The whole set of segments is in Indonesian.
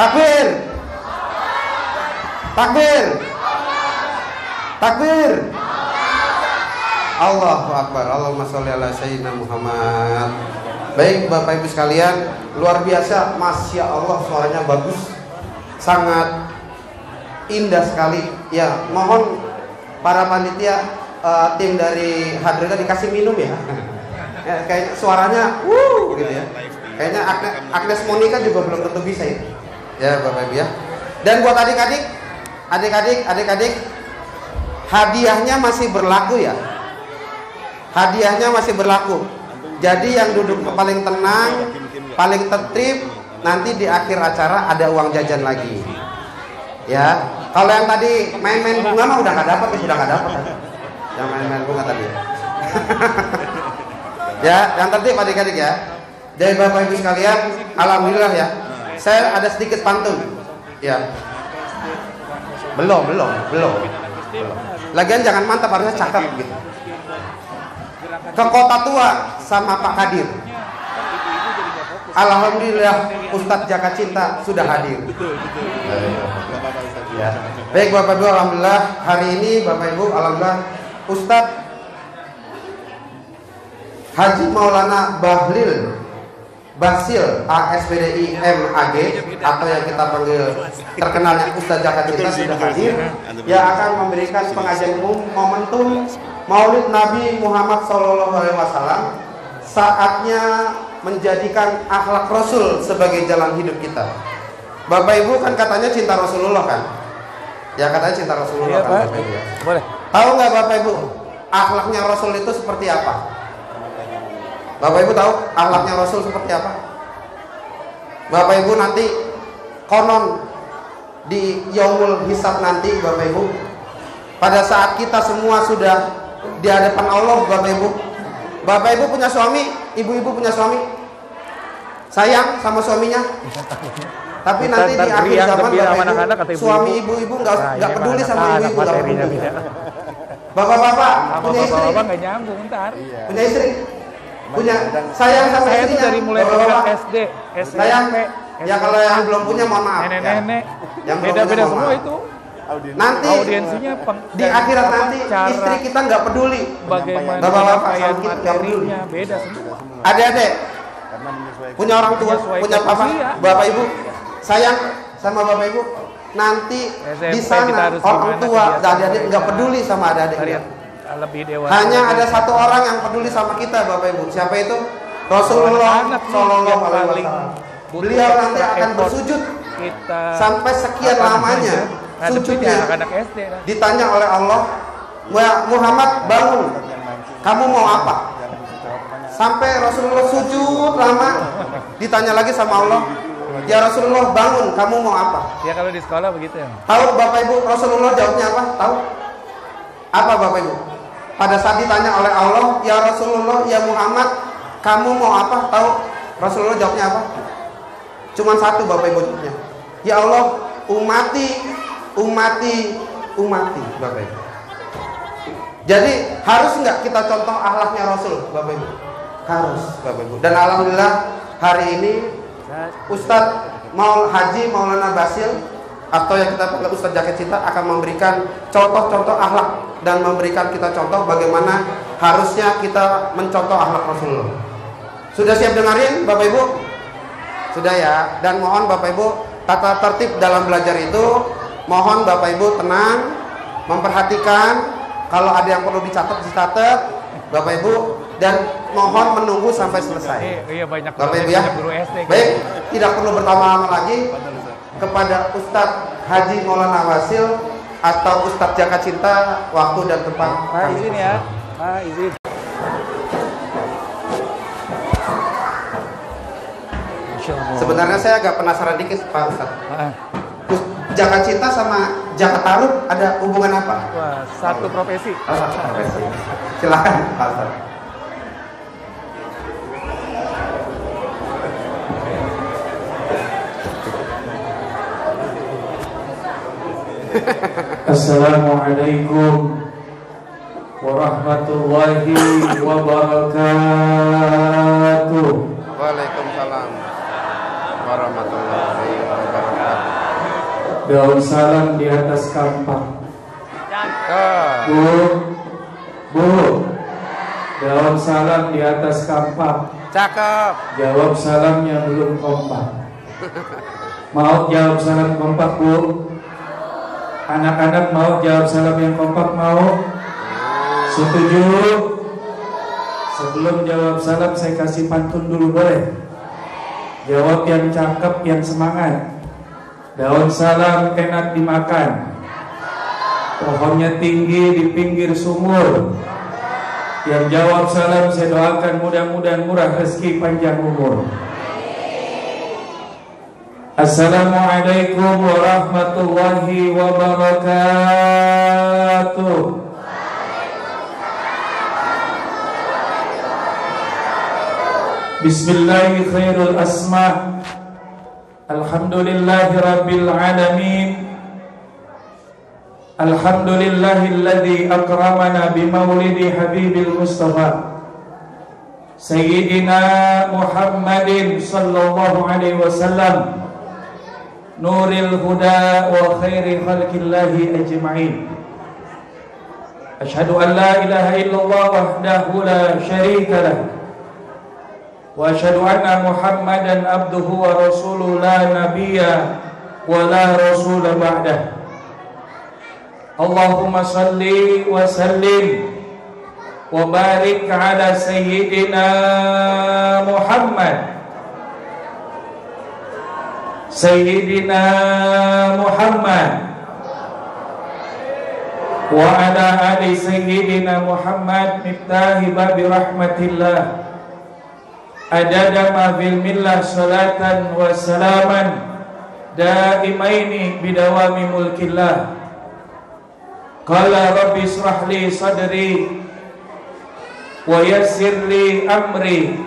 Takbir. Takbir. Takbir. Allahu Akbar. Allahumma sholli ala sayyidina Muhammad. Baik Bapak Ibu sekalian, luar biasa, Masya Allah suaranya bagus, sangat indah sekali. Ya, mohon para panitia, tim dari Hadrina dikasih minum ya. Kayak suaranya, gitu ya. Kayaknya Agnes Monica juga belum tentu bisa ya. Ya Bapak Ibu ya. Dan buat adik-adik, hadiahnya masih berlaku ya. Hadiahnya masih berlaku. Jadi yang duduk paling tenang, paling tertib, nanti di akhir acara ada uang jajan lagi. Ya. Kalau yang tadi main-main bunga mah udah nggak dapat, sudah nggak dapat. Yang main-main bunga tadi. Ya, yang tertib adik-adik ya. Dari Bapak Ibu sekalian, alhamdulillah ya. Saya ada sedikit pantun. Ya. Belum. Lagian jangan mantap, harusnya cakep gitu. Ke Kota Tua sama Pak Kadir. Alhamdulillah Ustadz Jaka Cinta sudah hadir. Ya. Baik Bapak Ibu, alhamdulillah hari ini Bapak Ibu, alhamdulillah Ustadz Haji Maulana Basil ASPDI MAG atau yang kita panggil terkenalnya Ustadz Jaka Cinta sudah hadir, yang akan memberikan pengajian umum momentum Maulid Nabi Muhammad SAW. Saatnya menjadikan akhlak Rasul sebagai jalan hidup kita. Bapak Ibu kan katanya cinta Rasulullah kan? Ya katanya cinta Rasulullah kan Bapak Ibu ya. Boleh. Tahu nggak Bapak Ibu akhlaknya Rasul itu seperti apa? Bapak Ibu tahu akhlaknya Rasul seperti apa? Bapak Ibu nanti konon di yaumul hisab nanti Bapak Ibu, pada saat kita semua sudah di hadapan Allah Bapak Ibu punya suami, ibu-ibu punya suami, sayang sama suaminya. Tapi nanti di akhir zaman Bapak Ibu, suami ibu-ibu nggak peduli sama ibu-ibu, nggak peduli. Bapak-bapak punya istri, punya istri, punya sayang sama saya istrinya. Itu dari mulai SD, sayang. Ya kalau yang belum punya mohon maaf. Nenek-nenek, yang beda-beda semua itu. Nanti audiensinya di akhirat nanti istri kita nggak peduli. Bagaimana bapak-bapak kita nggak peduli. Beda semua. Adik-adik punya orang tua, punya papa, bapak ibu, sayang sama bapak ibu. Nanti di sana orang tua dan adik-adik nggak peduli sama adik-adik. Hanya ada satu orang yang peduli sama kita bapak ibu. Siapa itu? Rasulullah Shallallahu Alaihi Wasallam. Beliau nanti akan bersujud sampai sekian lamanya. Sujudnya ditanya oleh Allah, Muhammad bangun, kamu mau apa? Sampai Rasulullah sujud lama, ditanya lagi sama Allah, ya Rasulullah bangun, kamu mau apa? Ya kalau di sekolah begitu ya. Tahu Bapak Ibu Rasulullah jawabnya apa? Tahu? Apa Bapak Ibu? Pada saat ditanya oleh Allah, ya Rasulullah, ya Muhammad, kamu mau apa? Tahu Rasulullah jawabnya apa? Cuman satu Bapak Ibu jawabnya, ya Allah, umati Bapak Ibu. Jadi harus nggak kita contoh akhlaknya Rasul Bapak Ibu? Harus Bapak Ibu. Dan alhamdulillah hari ini Ustadz Haji Maulana Basil atau yang kita panggil Ustadz Jaka Cinta akan memberikan contoh-contoh akhlak dan memberikan kita contoh bagaimana harusnya kita mencontoh akhlak Rasulullah. Sudah siap dengerin Bapak Ibu? Sudah ya. Dan mohon Bapak Ibu, tata tertib dalam belajar itu mohon Bapak Ibu tenang, memperhatikan, kalau ada yang perlu dicatat Bapak Ibu, dan mohon menunggu sampai selesai. Iya banyak Bapak Ibu ya. Baik, tidak perlu berlama-lama lagi. Kepada Ustadz Haji Maulana Basil atau Ustadz Jaka Cinta, waktu dan tempat. Pak izin ya. Pak izin. Sebenarnya saya agak penasaran dikit Pak Ustadz. Jaka Cinta sama Jaka Tarub ada hubungan apa? Wah, satu profesi. Satu profesi. Silakan Pak Ustadz. Assalamualaikum warahmatullahi wabarakatuh. Waalaikumsalam warahmatullahi wabarakatuh. Daun salam di atas kampak. Bu, bu, daun salam di atas kampak. Cakep. Jawab salamnya belum kompak. Mau jawab salam kompak, Bu? Anak-anak mau jawab salam yang kompak, mau? Setuju? Sebelum jawab salam saya kasih pantun dulu, boleh? Jawab yang cakep, yang semangat. Daun salam enak dimakan. Pohonnya tinggi di pinggir sumur. Yang jawab salam saya doakan mudah-mudahan murah rezeki, panjang umur. Assalamualaikum warahmatullahi wabarakatuh. Bismillahi khairul asma. Alhamdulillahi rabbil alamin. Alhamdulillahilladzi akramana bimaulidi habibil mustafa Sayyidina Muhammadin sallallahu alaihi wasallam, nuril huda wa khairi khalqillahi ajma'in. Ashhadu an la ilaha illallah wahdahu la syarika lah, wa ashhadu anna Muhammadan abduhu wa rasuluhu la nabiyya wa la rasula ba'dah. Allahumma salli wa sallim wa barik ala sayyidina Muhammad. Sayyidina Muhammad wa ala ali sayyidina Muhammad miftahi babi rahmatillah adada ma fil millah salatan wa salaman daimaini bidawami mulkillah. Qala rabbi israh li sadri wa yassir li amri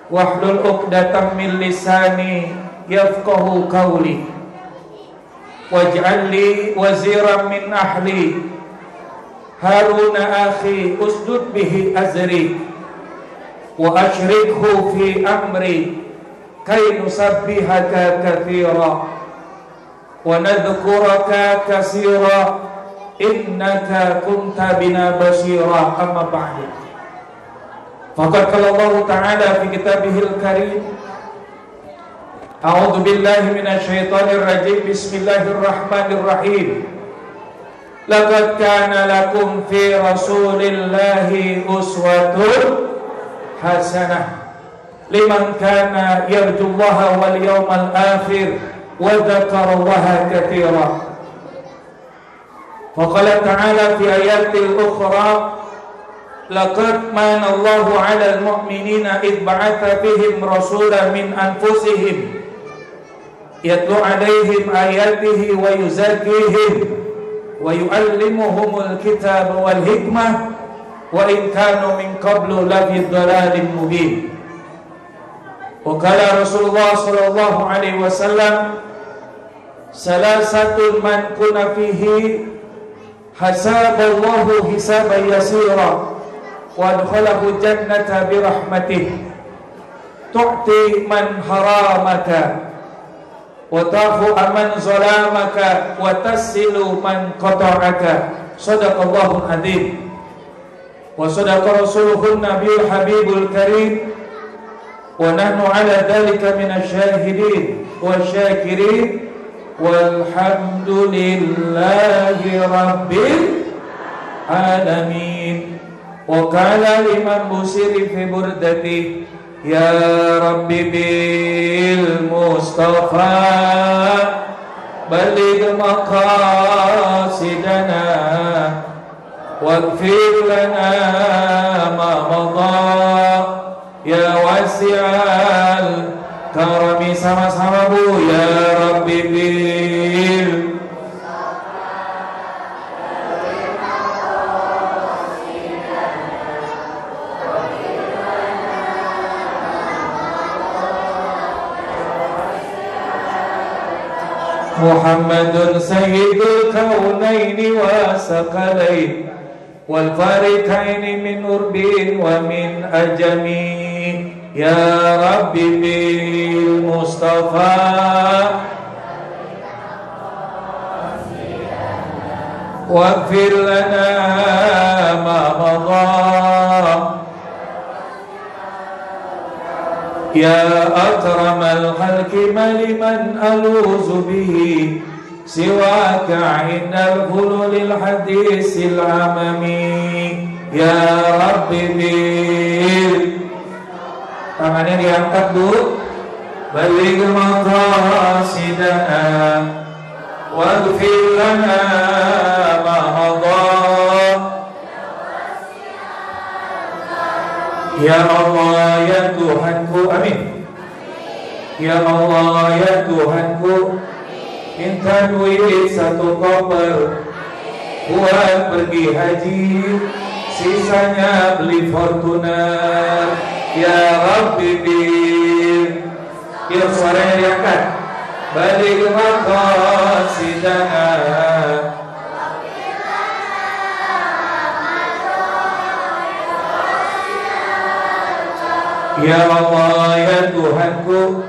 wahlul 'uqdatam min lisani yafqahu qawli waj'al li waziran min ahli Haruna akhi usdud bihi azri wa ashrikhu fi amri kay nusabbihaka katsira wa nadhkuraka katsira innaka kunta bina basira. Amma ba'du. Faqad qala Allah Ta'ala fi kitabihil karim, a'udzu billahi minasy syaithanir rajim, bismillahirrahmanirrahim. Laqad kana lakum fi rasulillahi uswatun hasanah liman kana yarjullaha wal yawmal akhir wa dzakarallaha katsira. Faqala ta'ala fi ayatil ukhra, laqad mana Allahu 'alal mu'minina id ba'atha fihim rasulan min anfusihim yatlu 'alaihim ayatihi wa yuzakkihim wa yu'allimuhumul kitaba wal hikmah wa in kanu min qablu lafi dhalalin mubin. Wa qala Rasulullah sallallahu alaihi wasallam, salasatun man kuna fihi hasaballahu hisaban yasira wa adkhalahu jannata birahmatih tu'ti man haramaka wa tafu man zalamaka wa tasilu man qata'aka. Shadaqallahul adzim wa sadaqa rasuluhun nabiyul habibul karim wa nahnu ala dhalika minasy syahidin wa syakirin walhamdulillahi rabbil alamin. Wa qala liman busiri fi burdati, ya rabbi bil mustafa baligh maqasidana waghfir lana ma madha ya wasi'al karami. Sama-sama Bu, ya rabbi bil Muhammadun sayyidul kaunaini wa saqalain wal farikaini min urbin wa min ajami. Ya Rabbi bil Mustafa واغفر لنا ما مضى يا أكرم الخلق لمن ألوذ به سواك عند الخلول الحديث العممي يا رب بير. Tangannya diangkat dulu. Baligh maqasidana waghfir lana ma madha. Ya Allah ya Tuhanku, amin. Ya Allah ya Tuhanku, minta duit 1 koper buat pergi haji, sisanya beli Fortuner. Ya Rabbi bir. Yuk suaranya diangkat. Baligh maqasidana Ya Allah ya Tuhanku,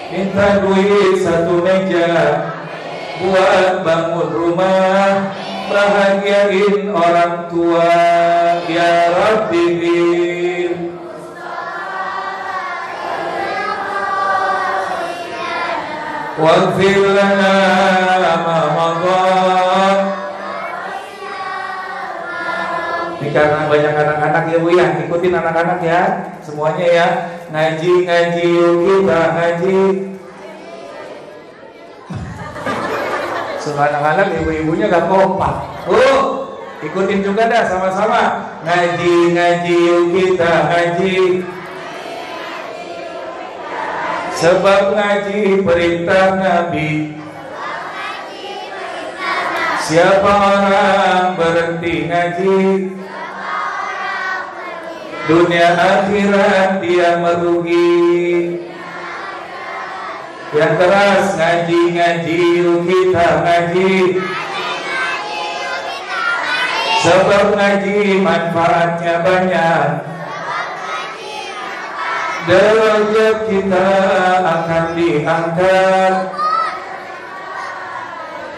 minta duit 1 meja buat bangun rumah, bahagiain orang tua. Ya Rabbi bir. Waghfir lana ma madha. Ini karena banyak anak-anak ya Bu ya, ikutin anak-anak ya, semuanya ya. Ngaji yuk kita ngaji. Semua anak-anak ibu-ibunya gak kompak. Ikutin juga dah sama-sama. Ngaji yuk kita ngaji. Sebab ngaji perintah Nabi. Siapa orang berhenti ngaji, dunia akhirat dia merugi. Yang keras ngaji yuk kita ngaji. Sebab ngaji manfaatnya banyak. Derajat kita akan diangkat,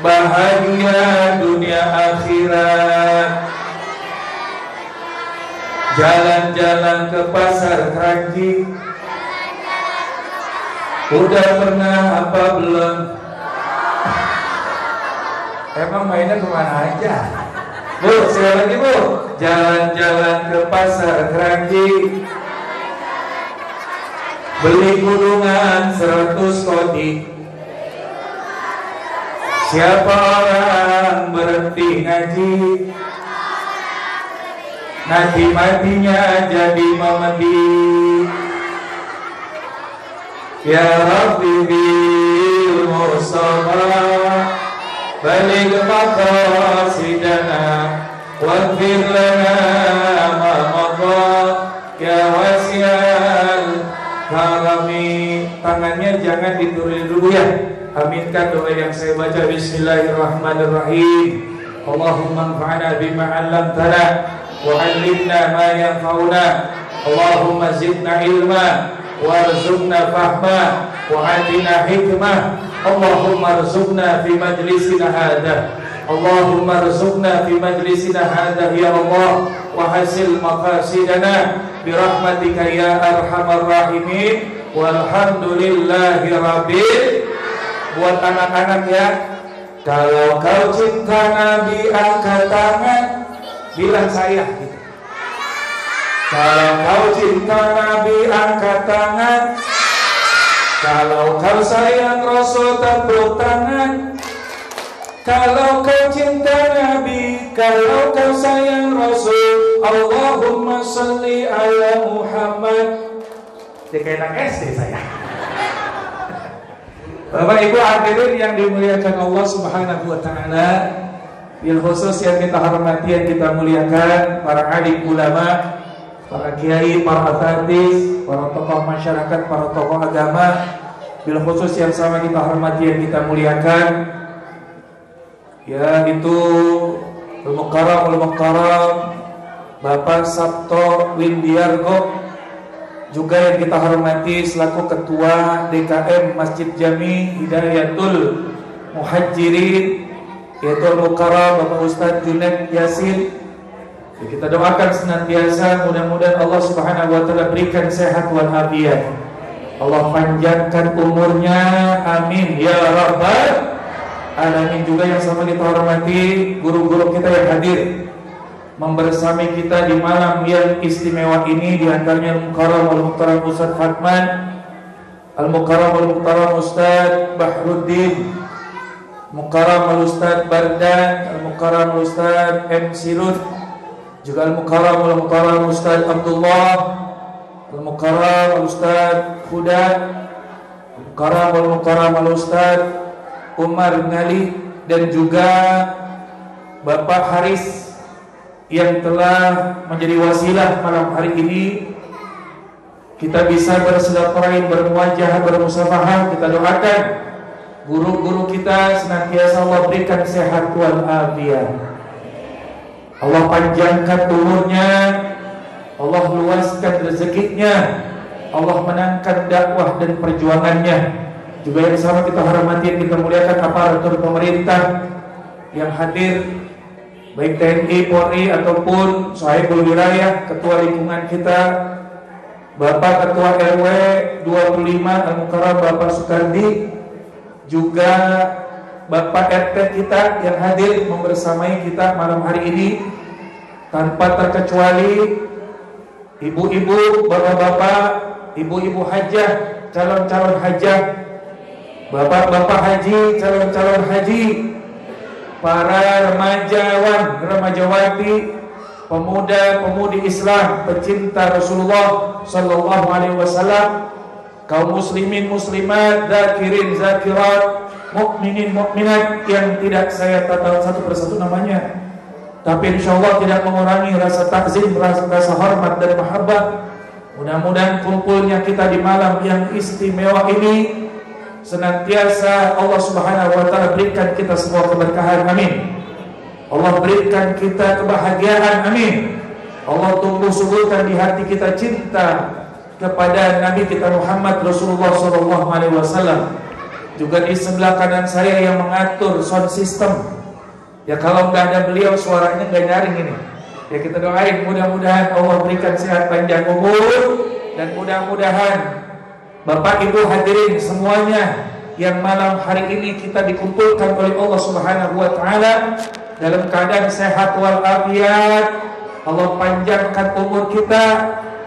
bahagia dunia akhirat. Jalan-jalan ke pasar Kranji, udah pernah apa belum? Emang mainnya kemana aja? Bu, sekali lagi Bu. Jalan-jalan ke pasar Kranji, beli gulungan 100 kodi. Siapa orang berhenti ngaji, nanti matinya jadi memedi. Ya Rabbi bil Mustafa, baligh maqasidana waghfir lana ma madha ya wasi'al karami. Tangannya jangan diturunin dulu ya. Aminkan doa yang saya baca. Bismillahirrahmanirrahim. Allahumma anfa'na bima 'allamtana wa 'allimna ma yanfa'una. Allahumma zidna ilma warzuqna fahma wa atina hikmah. Allahumma rzuqna fi majlisina hadha. Allahumma rzuqna fi majlisina hadha ya Allah wa hasil maqasidana birahmatika ya arhamar rahimin. Walhamdulillahi rabbil. Buat anak-anak ya, kalau kau cinta Nabi angkat tangan, bilang saya gitu. Kalau kau cinta Nabi angkat tangan. Kalau kau sayang Rasul tepuk tangan. Kalau kau cinta Nabi, kalau kau sayang Rasul, Allahumma salli ala Muhammad. Dia kayak anak SD saya. Bapak Ibu hadirin yang dimuliakan Allah Subhanahu wa taala, bil khusus yang kita hormati, yang kita muliakan para alim ulama, para kiai, para asatidz, para tokoh masyarakat, para tokoh agama, bil khusus yang sama kita hormati, yang kita muliakan, yaitu Al-Mukarram Bapak Sabto Windiargo, juga yang kita hormati selaku Ketua DKM Masjid Jami Hidayatul Muhajirin yaitu Al-Mukarram Bapak Ustadz Junaid Yasin. Kita doakan senantiasa mudah-mudahan Allah Subhanahu wa taala berikan sehat wal afiat. Allah panjangkan umurnya, amin ya rabbal alamin. Juga yang sama kita hormati guru-guru kita yang hadir membersamai kita di malam yang istimewa ini, di antaranya Al-Mukarram Al-Muhtaram Ustadz Fatman, Al-Mukarram Al-Muhtaram Ustadz Bahruddin, Mukarram Al-Ustadz Bardan, Al-Mukarram Al-Ustadz M. Sirut, juga Al-Mukarram Al-Muhtaram Ustadz Abdullah, Al-Mukarram Al-Ustadz Hudan, Al-Mukarram Al-Muhtaram Al-Ustadz Umar Ngali, dan juga Bapak Haris yang telah menjadi wasilah malam hari ini. Kita bisa bersilaturahim, bermuajah, bermusafahah. Kita doakan guru-guru kita senantiasa Allah berikan sehat wal afiat. Allah panjangkan umurnya, Allah luaskan rezekinya, Allah menangkan dakwah dan perjuangannya. Juga yang sama kita hormati, kita muliakan aparatur pemerintah yang hadir, baik TNI, Polri ataupun Sahibul Wilayah, ketua lingkungan kita, Bapak Ketua RW 25 Al-Mukarram Bapak Sukardi, juga Bapak RT kita yang hadir membersamai kita malam hari ini, tanpa terkecuali ibu-ibu, bapak-bapak, ibu-ibu hajah, calon-calon hajah, bapak-bapak haji, calon-calon haji, para remajawan, remajawati, pemuda-pemudi Islam, pecinta Rasulullah sallallahu alaihi wasallam, kaum muslimin muslimat, zakirin zakirat, mukminin mukminat yang tidak saya tata satu persatu namanya, tapi insyaallah tidak mengurangi rasa takzim, rasa hormat dan mahabbah. Mudah-mudahan kumpulnya kita di malam yang istimewa ini senantiasa Allah Subhanahu wa taala berikan kita semua keberkahan, amin. Allah berikan kita kebahagiaan, amin. Allah tumbuh suburkan di hati kita cinta kepada Nabi kita Muhammad Rasulullah sallallahu alaihi wasallam. Juga di sebelah kanan saya yang mengatur sound system. Ya kalau nggak ada beliau suaranya nggak nyaring ini. Ya kita doain mudah-mudahan Allah berikan sehat panjang umur, dan mudah-mudahan Bapak Ibu hadirin semuanya yang malam hari ini kita dikumpulkan oleh Allah Subhanahu wa taala dalam keadaan sehat wal afiat. Allah panjangkan umur kita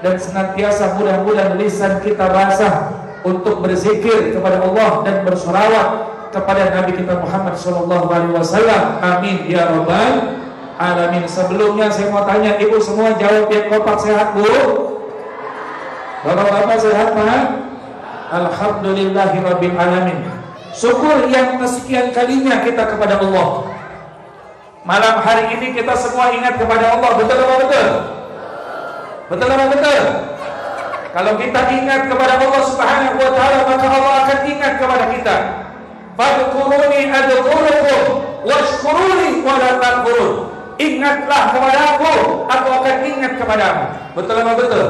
dan senantiasa mudah-mudahan lisan kita basah untuk berzikir kepada Allah dan bersolawat kepada Nabi kita Muhammad sallallahu alaihi wasallam, amin ya rabbal alamin. Sebelumnya saya mau tanya, ibu semua jawab yang kompak, sehat bu? Bapak-bapak sehat Pak? Alhamdulillahirabbil alamin. Syukur yang kesekian kalinya kita kepada Allah. Malam hari ini kita semua ingat kepada Allah, betul apa betul? Betul apa betul? Kalau kita ingat kepada Allah Subhanahu wa taala, maka Allah akan ingat kepada kita. Fadhkuruni adhkurukum washkuruni wa la takfurun. Ingatlah kepada aku akan ingat kepadamu. Betul apa betul?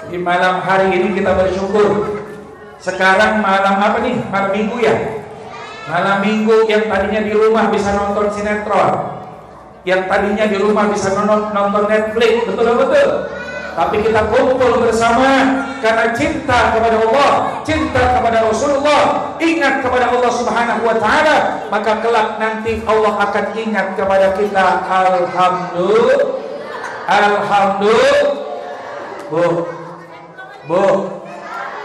Di malam hari ini kita bersyukur. Sekarang malam apa nih? Malam Minggu ya? Malam Minggu yang tadinya di rumah bisa nonton sinetron, yang tadinya di rumah bisa nonton Netflix, betul apa betul? Tapi kita kumpul bersama karena cinta kepada Allah, cinta kepada Rasulullah, ingat kepada Allah Subhanahu wa taala, maka kelak nanti Allah akan ingat kepada kita. Alhamdulillah. Alhamdulillah. Bu,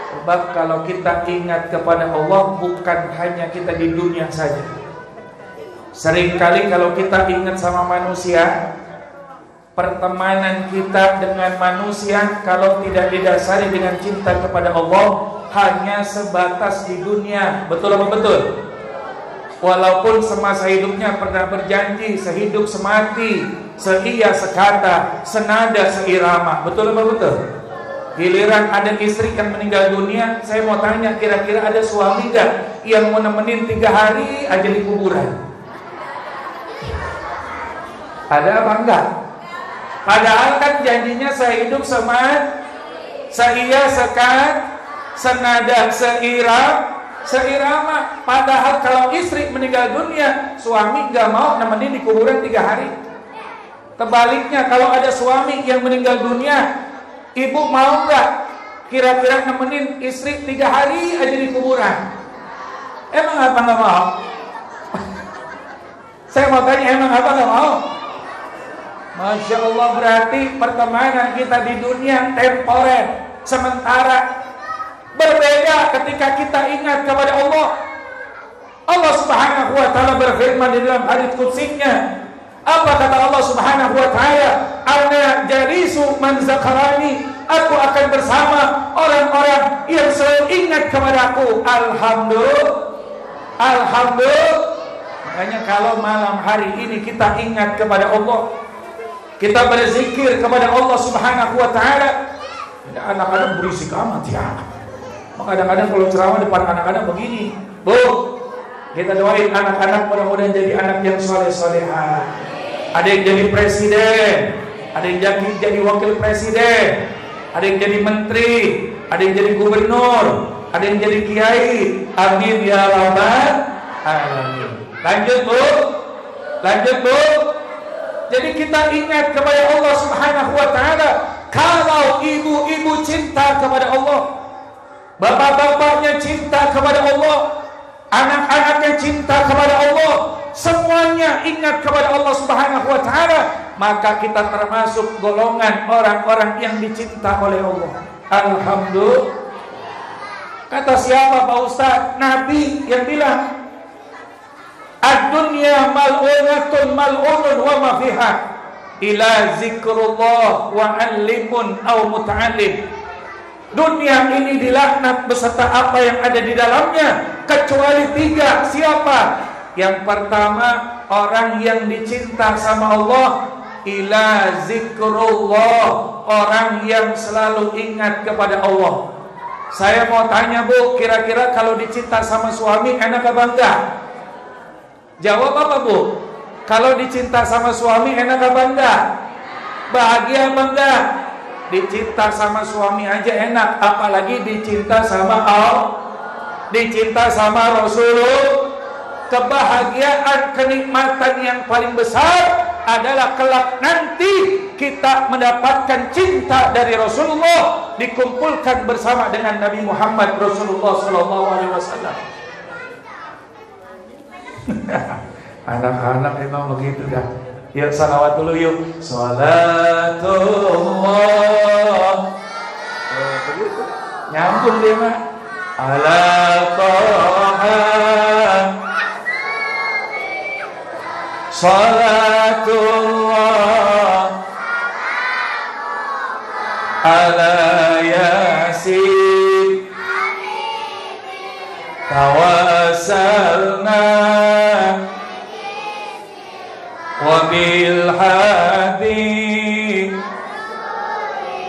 sebab kalau kita ingat kepada Allah bukan hanya kita di dunia saja. Seringkali kalau kita ingat sama manusia, pertemanan kita dengan manusia kalau tidak didasari dengan cinta kepada Allah hanya sebatas di dunia. Betul apa betul? Walaupun semasa hidupnya pernah berjanji sehidup semati, seia sekata, senada seirama. Betul apa betul? Giliran ada istri yang meninggal dunia, saya mau tanya, kira-kira ada suami gak yang mau nemenin 3 hari aja di kuburan? Ada apa enggak? Padahal kan janjinya sehidup seia sekat, senada seirama. seirama. Padahal kalau istri meninggal dunia, suami nggak mau nemenin di kuburan 3 hari. Kebaliknya, kalau ada suami yang meninggal dunia, ibu mau nggak kira-kira nemenin istri 3 hari aja di kuburan? Emang apa nggak mau? Saya mau tanya, emang apa nggak mau? Masya Allah, berarti pertemanan kita di dunia temporer, sementara. Berbeda ketika kita ingat kepada Allah. Allah Subhanahu wa ta'ala berfirman di dalam hadits qudsinya. Apa kata Allah Subhanahu wa ta'ala? Ana jalisu man zakarani. Aku akan bersama orang-orang yang selalu ingat kepadaku. Alhamdulillah. Makanya kalau malam hari ini kita ingat kepada Allah, kita berzikir kepada Allah Subhanahu wa ta'ala. Anak-anak berisik amat ya. Kadang-kadang kalau ceramah depan anak-anak begini, Bu, kita doain anak-anak mudah-mudahan jadi anak yang soleh-solehah. Ada yang jadi presiden, ada yang jadi wakil presiden, ada yang jadi menteri, ada yang jadi gubernur, ada yang jadi kiai. Amin ya rabbal alamin. Lanjut Bu. Jadi kita ingat kepada Allah Subhanahu wa ta'ala. Kalau ibu-ibu cinta kepada Allah, bapak-bapaknya cinta kepada Allah, anak-anaknya cinta kepada Allah, semuanya ingat kepada Allah Subhanahu wa ta'ala, maka kita termasuk golongan orang-orang yang dicinta oleh Allah. Alhamdulillah. Kata siapa Pak Ustaz? Nabi yang bilang, ad-dunya mal'unatun mal'unun wa ma fiha ila zikrullah wa alimun aw muta'allim. Dunia ini dilaknat beserta apa yang ada di dalamnya, kecuali 3. Siapa? Yang pertama, orang yang dicinta sama Allah. Ila zikrullah, orang yang selalu ingat kepada Allah. Saya mau tanya Bu, kira-kira kalau dicinta sama suami enak apa enggak? Jawab apa Bu? Kalau dicinta sama suami enak apa enggak? Bahagia apa enggak? Dicinta sama suami aja enak, apalagi dicinta sama Allah, dicinta sama Rasulullah. Kebahagiaan, kenikmatan yang paling besar adalah kelak nanti kita mendapatkan cinta dari Rasulullah, dikumpulkan bersama dengan Nabi Muhammad Rasulullah sallallahu alaihi wasallam. Anak-anak emang begitu dah. Yuk salawat dulu yuk. Salatullah. Nyambung dia mah. Ala Taha. Salatullah. Ala Yasin. Tawassalna wabil hadi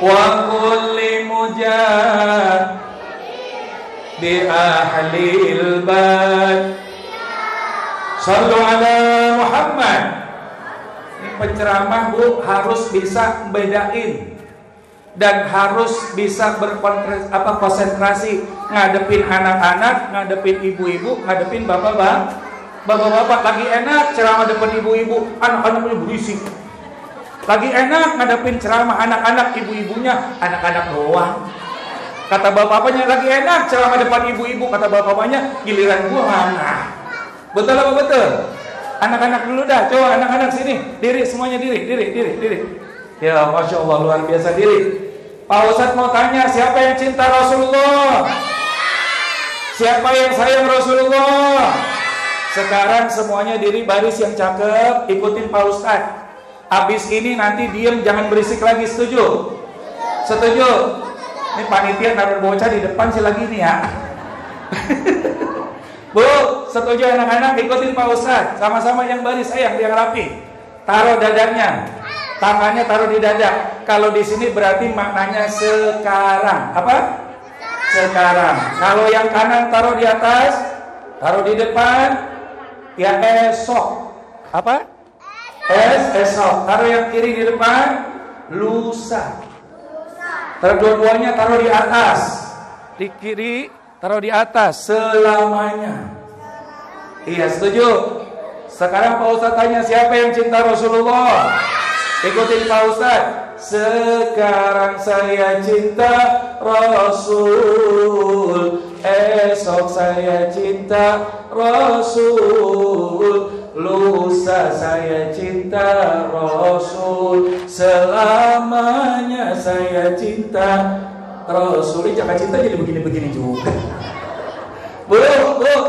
wa kulli mujad bi ahlil bad. Sallu ala Muhammad. Ini penceramah Bu harus bisa bedain dan harus bisa berkonsentrasi ngadepin anak-anak, ngadepin ibu-ibu, ngadepin bapak-bapak. Bapak-bapak lagi enak ceramah depan ibu-ibu, anak-anaknya berisik. Lagi enak ngadepin ceramah anak-anak, ibu-ibunya anak-anak doang. Kata bapak-bapaknya lagi enak ceramah depan ibu-ibu, kata bapak-bapaknya giliran gua mana? Betul apa betul? Anak-anak dulu dah, coba anak-anak sini, diri semuanya diri. Ya, Masya Allah, luar biasa diri. Pak Ustadz mau tanya, siapa yang cinta Rasulullah? Siapa yang sayang Rasulullah? Sekarang semuanya diri baris yang cakep, ikutin Pak Ustadz. Habis ini nanti diem, jangan berisik lagi, setuju? Setuju? Ini panitia naruh bocah di depan sih lagi nih ya. Bu, setuju anak-anak, ikutin Pak Ustadz. Sama-sama yang baris, yang rapi. Taruh dadanya, tangannya taruh di dada. Kalau di sini berarti maknanya sekarang. Apa? Sekarang. Kalau yang kanan taruh di atas, taruh di depan. Ya esok. Apa? Esok. Taruh yang kiri di depan. Lusa. Taruh dua-duanya taruh di atas. Di kiri Taruh di atas. Selamanya. Iya, setuju. Sekarang Pak Ustadz tanya, siapa yang cinta Rasulullah? Ikutin Pak Ustadz. Sekarang saya cinta Rasul, esok saya cinta Rasul, lusa saya cinta Rasul, selamanya saya cinta Rasul. Ini jangan cinta jadi begini-begini juga. Bu,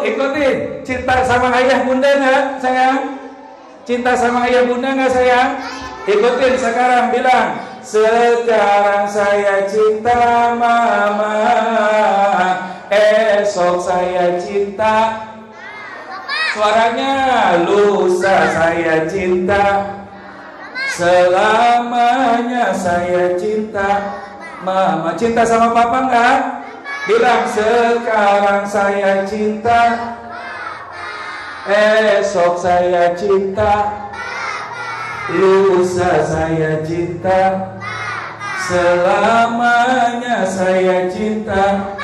ikutin. Cinta sama ayah bunda nggak sayang? Cinta sama ayah bunda nggak sayang? Ikutin sekarang, bilang, sekarang saya cinta mama, esok saya cinta, suaranya, lusa saya cinta, selamanya saya cinta mama. Cinta sama papa enggak? Bilang, sekarang saya cinta, esok saya cinta, lusa saya cinta, selamanya saya cinta.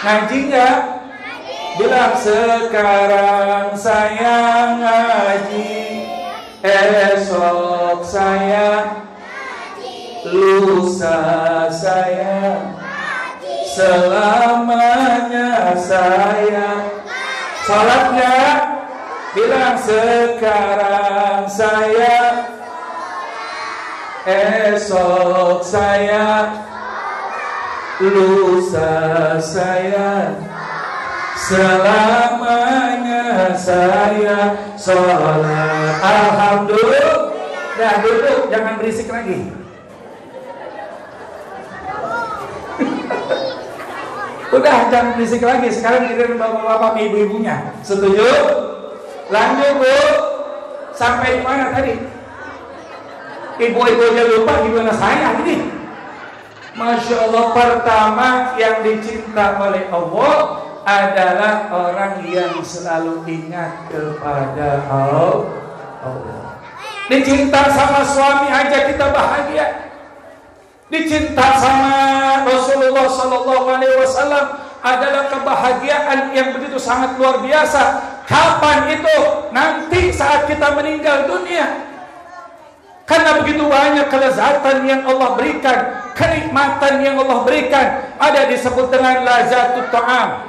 Ngaji enggak? Bilang, sekarang saya ngaji, esok saya, lusa saya, selamanya saya. Salat enggak? Bilang, sekarang saya, esok saya, lusa saya, selamanya saya sholat. Alhamdulillah. Dah duduk, jangan berisik lagi. Udah, jangan berisik lagi. Sekarang giliran bapak-bapak ibu-ibunya. Setuju? Lanjut, Bu. Sampai di mana tadi? Ibu-ibu aja lupa, gimana saya ini? Masya Allah, pertama yang dicinta oleh Allah adalah orang yang selalu ingat kepada Allah. Dicinta sama suami aja kita bahagia. Dicinta sama Rasulullah SAW adalah kebahagiaan yang begitu sangat luar biasa. Kapan itu? Nanti saat kita meninggal dunia. Karena begitu banyak kelezatan yang Allah berikan, kenikmatan yang Allah berikan. Ada disebut dengan lazatut ta'am,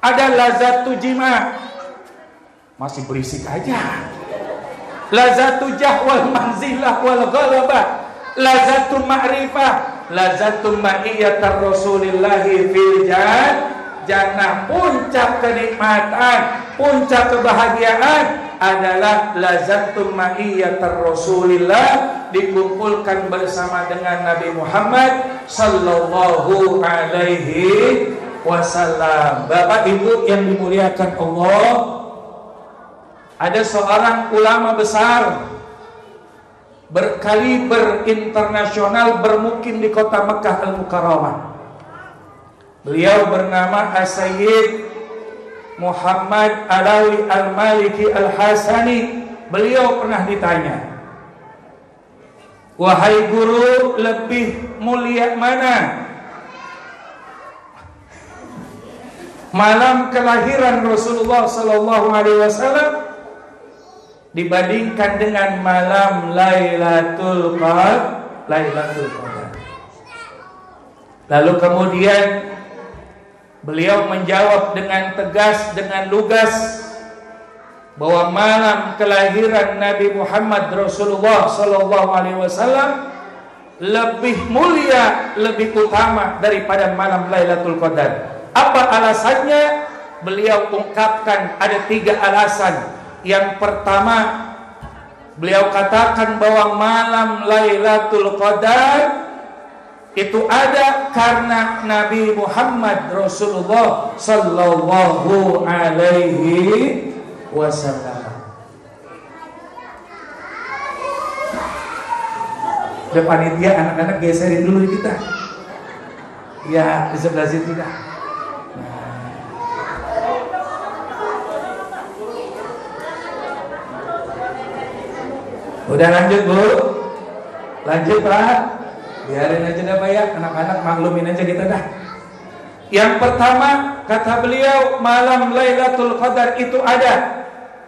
ada lazatut jima. Masih berisik aja. Lazatut jahwal manzilah wal ghalabah, lazatut ma'rifah, lazatut ma'iyatar rasulillahi fil jannah. Puncak kenikmatan, puncak kebahagiaan adalah lazatun ma'iyyatar Rasulillah, dikumpulkan bersama dengan Nabi Muhammad sallallahu alaihi wasallam. Bapak Ibu yang dimuliakan Allah, ada seorang ulama besar berkaliber internasional bermukim di kota Mekah Al-Mukarramah. Beliau bernama As-Sayyid Muhammad Alawi Al-Maliki Al-Hasani. Beliau pernah ditanya, wahai guru, lebih mulia mana? Malam kelahiran Rasulullah sallallahu alaihi wasallam dibandingkan dengan malam Lailatul Qadar. Lalu kemudian beliau menjawab dengan tegas, dengan lugas, bahwa malam kelahiran Nabi Muhammad Rasulullah sallallahu alaihi wasallam lebih mulia, lebih utama daripada malam Lailatul Qadar. Apa alasannya? Beliau ungkapkan ada 3 alasan. Yang pertama, beliau katakan bahwa malam Lailatul Qadar itu ada karena Nabi Muhammad Rasulullah sallallahu alaihi wasallam. Udah panitia, anak-anak geserin dulu kita. Ya, di sebelah situ dah. Udah lanjut, Bu. Lanjut, Pak. Biarin aja dah Pak ya, anak-anak maklumin aja kita dah. Yang pertama, kata beliau, malam Lailatul Qadar itu ada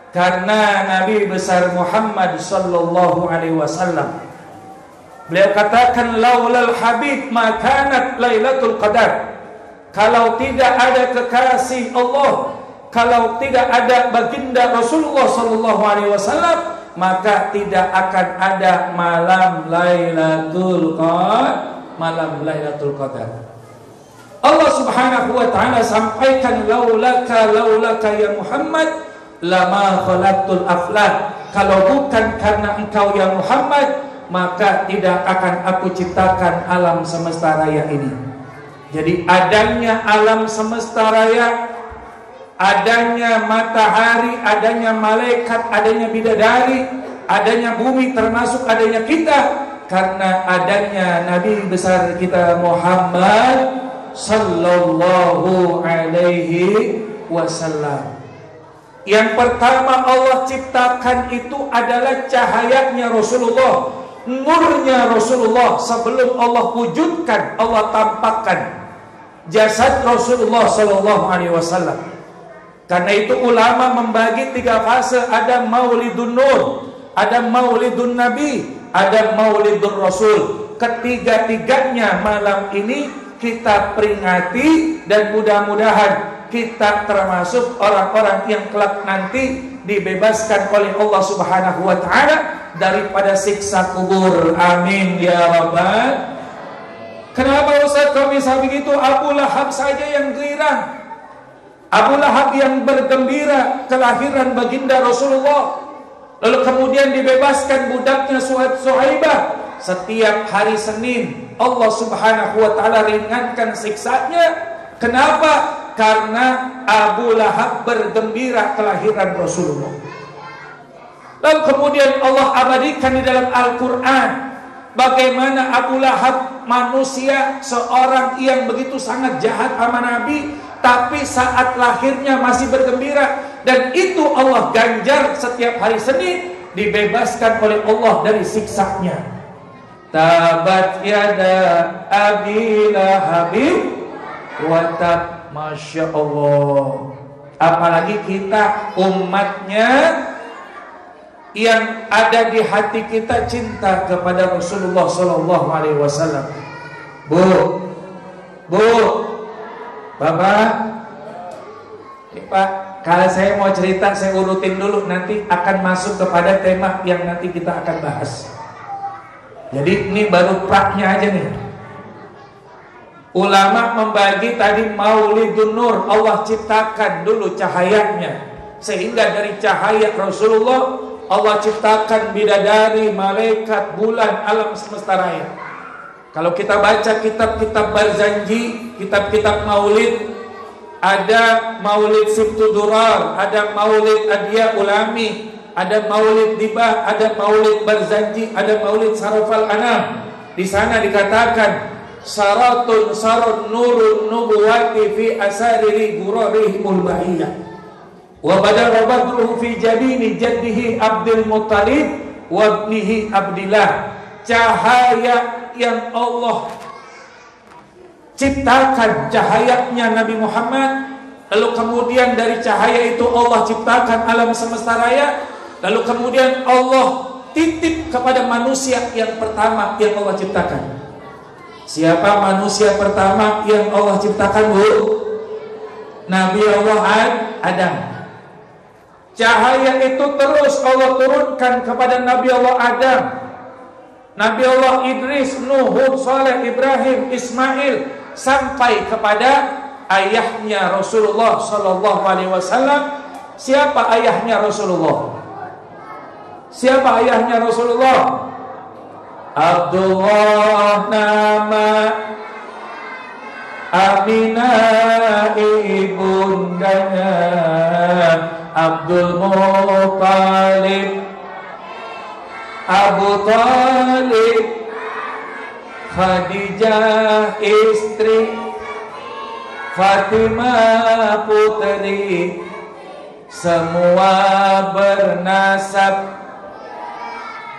karena Nabi besar Muhammad sallallahu alaihi wasallam. Beliau katakan, laulal habib makanat Lailatul Qadar. Kalau tidak ada kekasih Allah, kalau tidak ada baginda Rasulullah sallallahu alaihi wasallam, maka tidak akan ada malam Lailatul Qadar. Allah Subhanahu wa taala sampaikan, laulaka ya Muhammad lama khalaqtul aflak. Kalau bukan karena engkau ya Muhammad, maka tidak akan aku ciptakan alam semesta raya ini. Jadi adanya alam semesta raya, adanya matahari, adanya malaikat, adanya bidadari, adanya bumi, termasuk adanya kita, karena adanya Nabi besar kita Muhammad sallallahu alaihi wasallam. Yang pertama Allah ciptakan itu adalah cahayanya Rasulullah, nurnya Rasulullah. Sebelum Allah wujudkan, Allah tampakkan jasad Rasulullah sallallahu alaihi wasallam. Karena itu ulama membagi 3 fase, ada maulidun nur, ada maulidun nabi, ada maulidun rasul. Ketiga-tiganya malam ini kita peringati, dan mudah-mudahan kita termasuk orang-orang yang kelak nanti dibebaskan oleh Allah Subhanahu wa taala daripada siksa kubur. Amin ya rabbal. Kenapa Ustaz kau bisa begitu? Abu Lahab saja yang girang, Abu Lahab yang bergembira kelahiran baginda Rasulullah, lalu kemudian dibebaskan budaknya Suhaibah. Setiap hari Senin Allah Subhanahu wa taala ringankan siksanya. Kenapa? Karena Abu Lahab bergembira kelahiran Rasulullah. Lalu kemudian Allah abadikan di dalam Al-Quran bagaimana Abu Lahab, manusia, seorang yang begitu sangat jahat sama Nabi, tapi saat lahirnya masih bergembira. Dan itu Allah ganjar setiap hari Senin, dibebaskan oleh Allah dari siksanya. Tabat yada Abi Lahabin wa tab. Masya Allah. Apalagi kita umatnya yang ada di hati kita cinta kepada Rasulullah sallallahu alaihi wasallam. Bu, Bapak, Pak, kalau saya mau cerita saya urutin dulu, nanti akan masuk kepada tema yang nanti kita akan bahas. Jadi ini baru praknya aja nih. Ulama membagi tadi maulidun nur, Allah ciptakan dulu cahayanya, sehingga dari cahaya Rasulullah Allah ciptakan bidadari, malaikat, bulan, alam semesta raya. Kalau kita baca kitab-kitab Barzanji, kitab-kitab maulid, ada maulid Sibtu Durar, ada maulid Adya Ulami, ada maulid Dibah, ada maulid Barzanji, ada maulid Sarafal Anam. Di sana dikatakan saratun sarun nurun nubuwati fi asariri gurarihimul bahiyah wa badara badruhu fi jabini jaddihi Abdul Muttalib wa ibnihi Abdillah. Cahaya yang Allah ciptakan, cahayanya Nabi Muhammad, lalu kemudian dari cahaya itu Allah ciptakan alam semesta raya, lalu kemudian Allah titip kepada manusia yang pertama yang Allah ciptakan. Siapa manusia pertama yang Allah ciptakan, Bu? Nabi Allah Adam. Cahaya itu terus Allah turunkan kepada Nabi Allah Adam, Nabi Allah Idris, Nuh, Hud, Saleh, Ibrahim, Ismail, sampai kepada ayahnya Rasulullah sallallahu alaihi wasallam. Siapa ayahnya Rasulullah? Siapa ayahnya Rasulullah? Abdullah nama, Aminah ibundanya, Abdul Muttalib, Abu Talib, Khadijah istri, Fatimah putri, semua bernasab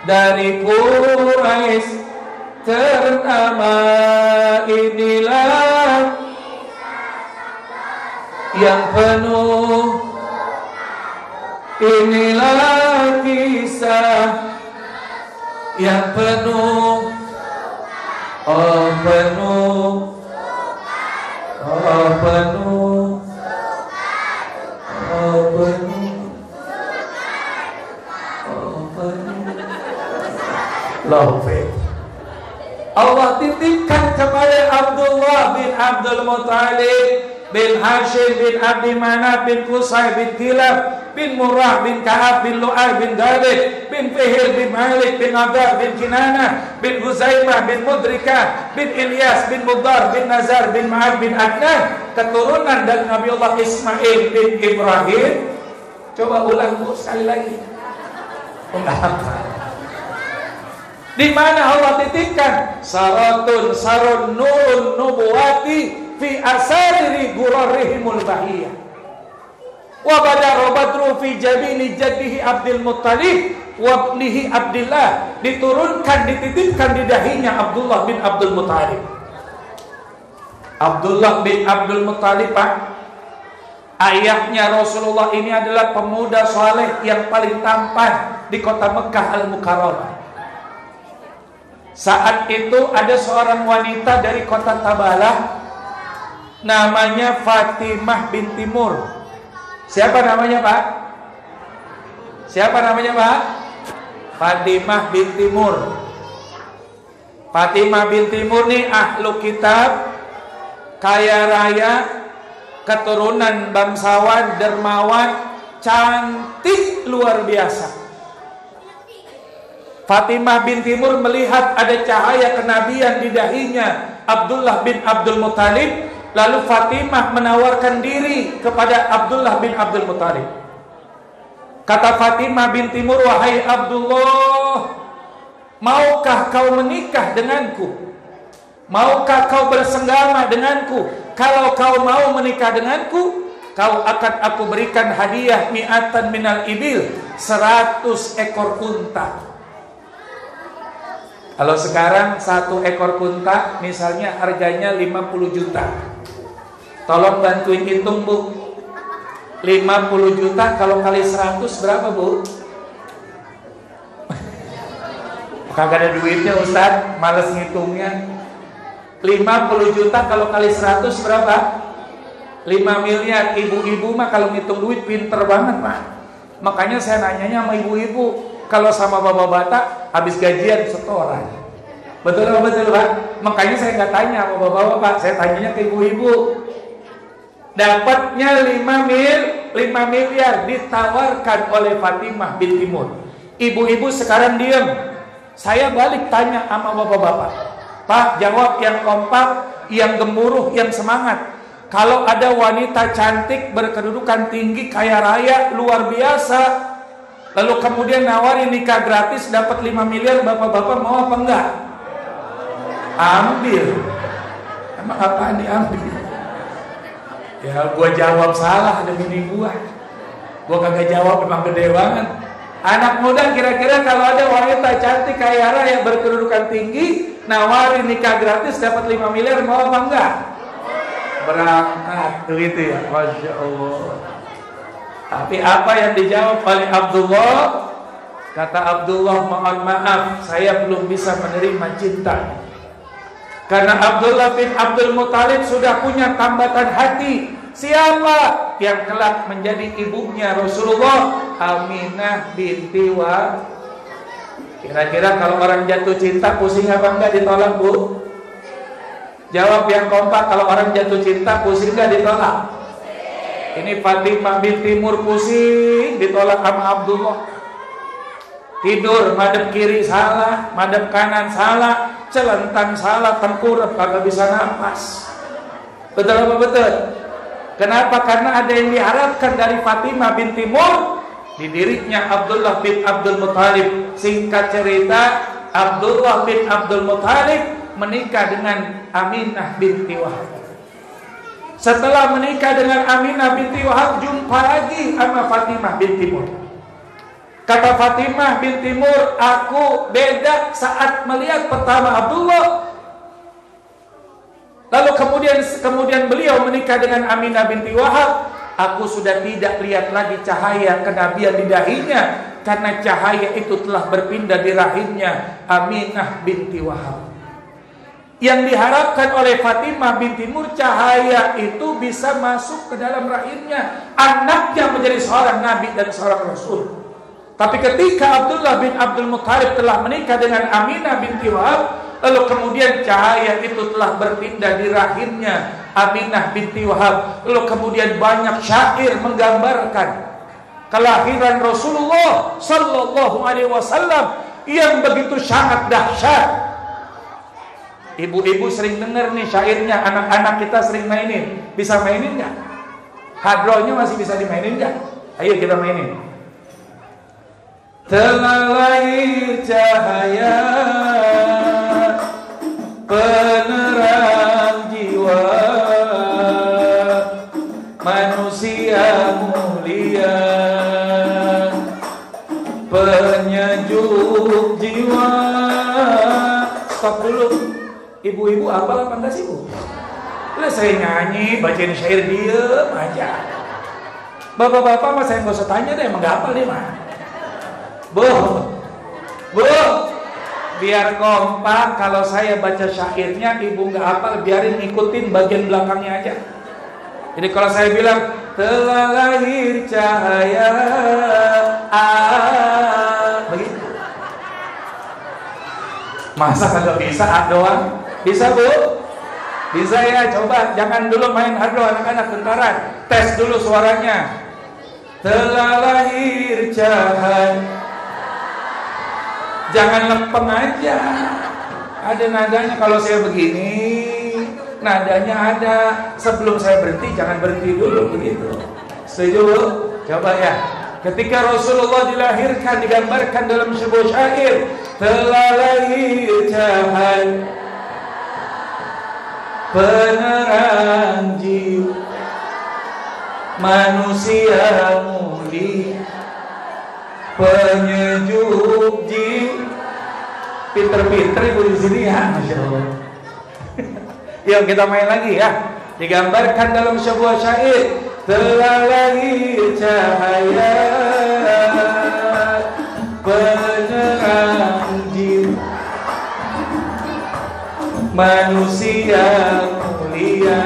dari Quraisy ternama. Inilah yang penuh. Inilah kisah yang penuh, oh penuh, oh penuh, oh penuh, oh penuh. Love. Allah titipkan kepada Abdullah bin Abdul Muttalib bin Hashim bin Abdi Manaf bin Qusay bin Kilab bin Murrah bin Ka'ab bin Lu'ay bin Ghalib bin Fihir bin Malik bin Abdar bin Kinanah bin Huzaimah bin Mudrikah bin Ilyas bin Mudar bin Nazar bin Ma'ad bin Adnan, keturunan dari Nabiullah Ismail bin Ibrahim. Coba ulang Bu sekali lagi. Di mana Allah titipkan saratun sarun nurun nubuwati fi asariri gurarihimul bahiyah wa badara badru fi jabini jaddihi Abdul Muttalib wa ibnihi Abdullah, diturunkan dititipkan di dahinya Abdullah bin Abdul Muttalib. Abdullah bin Abdul Muttalib, Pak, ayahnya Rasulullah ini adalah pemuda soleh yang paling tampan di kota Mekah Al-Mukarramah. Saat itu ada seorang wanita dari kota Tabalah, namanya Fatimah binti Mur. Siapa namanya, Pak? Siapa namanya, Pak? Fatimah binti Mur. Fatimah binti Mur nih ahlu kitab, kaya raya, keturunan bangsawan, dermawan, cantik luar biasa. Fatimah binti Mur melihat ada cahaya kenabian di dahinya Abdullah bin Abdul Muttalib. Lalu Fatimah menawarkan diri kepada Abdullah bin Abdul Muttalib. Kata Fatimah binti Mur, wahai Abdullah, maukah kau menikah denganku? Maukah kau bersenggama denganku? Kalau kau mau menikah denganku, kau akan aku berikan hadiah mi'atan minal ibil, 100 ekor unta. Kalau sekarang 1 ekor unta misalnya harganya 50 juta. Tolong bantuin hitung, Bu. 50 juta kalau kali 100 berapa, Bu? Kagak ada duitnya, Ustaz, males ngitungnya. 50 juta kalau kali 100 berapa? 5 miliar. Ibu-ibu mah kalau ngitung duit pinter banget, Pak. Makanya saya nanyanya sama ibu-ibu, kalau sama bapak-bapak habis gajian setoran. Betul Pak? Makanya saya nggak tanya sama bapak-bapak, saya tanyanya ke ibu-ibu. Dapatnya 5 miliar ditawarkan oleh Fatimah binti Mur. Ibu-ibu sekarang diam. Saya balik tanya sama bapak-bapak. Pak, jawab yang kompak, yang gemuruh, yang semangat. Kalau ada wanita cantik, berkedudukan tinggi, kaya raya, luar biasa, lalu kemudian nawarin nikah gratis dapat 5 miliar, bapak-bapak mau apa enggak? Ambil. Emang apaan diambil? Ya gua jawab salah, ada bini gua kagak jawab, memang gede banget. Anak muda kira-kira kalau ada wanita cantik kaya raya berkedudukan tinggi nawarin nikah gratis dapat 5 miliar mau apa enggak? Berangkat gitu ya, Masya Allah. Tapi apa yang dijawab oleh Abdullah? Kata Abdullah, mohon maaf, saya belum bisa menerima cinta. Karena Abdullah bin Abdul Muttalib sudah punya tambatan hati. Siapa yang kelak menjadi ibunya Rasulullah? Aminah binti Wahab. Kira-kira kalau orang jatuh cinta pusing apa enggak ditolak, Bu? Jawab yang kompak, kalau orang jatuh cinta pusing enggak ditolak? Ini Fatimah binti Mur pusing ditolak sama Abdullah. Tidur madep kiri salah, madep kanan salah, celentang salah, tengkurap kagak bisa napas. Betul apa betul? Kenapa? Karena ada yang diharapkan dari Fatimah binti Mur di dirinya Abdullah bin Abdul Muttalib. Singkat cerita, Abdullah bin Abdul Muttalib menikah dengan Aminah binti Wahab. Setelah menikah dengan Aminah binti Wahab, jumpa lagi sama Fatimah binti Mur. Kata Fatimah binti Mur, aku beda saat melihat pertama Abdullah. Lalu kemudian beliau menikah dengan Aminah binti Wahab. Aku sudah tidak lihat lagi cahaya kenabian di dahinya, karena cahaya itu telah berpindah di rahimnya Aminah binti Wahab. Yang diharapkan oleh Fatimah binti Mur, cahaya itu bisa masuk ke dalam rahimnya, anaknya menjadi seorang nabi dan seorang rasul. Tapi ketika Abdullah bin Abdul Muthalib telah menikah dengan Aminah binti Wahab, lalu kemudian cahaya itu telah berpindah di rahimnya Aminah binti Wahab. Lalu kemudian banyak syair menggambarkan kelahiran Rasulullah sallallahu alaihi wasallam yang begitu sangat dahsyat. Ibu-ibu sering dengar nih syairnya, anak-anak kita sering mainin. Bisa mainin nggak? Hadronya masih bisa dimainin nggak? Ayo kita mainin. Telah lahir cahaya penerang jiwa, manusia mulia, penyejuk jiwa. Stop dulu. Ibu-ibu hafal apa enggak sih, Bu? Lah saya nyanyi, bacain syair diem aja. Bapak-bapak mah saya nggak usah tanya deh, emang nggak hafal deh mah. Bu, biar kompak, kalau saya baca syairnya ibu nggak hafal, biarin ikutin bagian belakangnya aja. Jadi kalau saya bilang telah lahir cahaya, begitu. Masa kagak bisa doang? Bisa, Bu? Bisa ya, coba jangan dulu main hado anak-anak, bentaran. Tes dulu suaranya. Telah lahir cahaya. Jangan lempeng aja. Ada nadanya. Kalau saya begini, nadanya ada. Sebelum saya berhenti, jangan berhenti dulu begitu. Setuju, Bu? Coba ya. Ketika Rasulullah dilahirkan, digambarkan dalam sebuah syair, telah lahir cahaya penerang jiwa, manusia mulia, penyejuk jiwa. Pinter-pinter ibu di sini ya, Masya Allah. Yuk kita main lagi ya. Digambarkan dalam sebuah syair, telah lahir cahaya penerang jiwa, manusia mulia,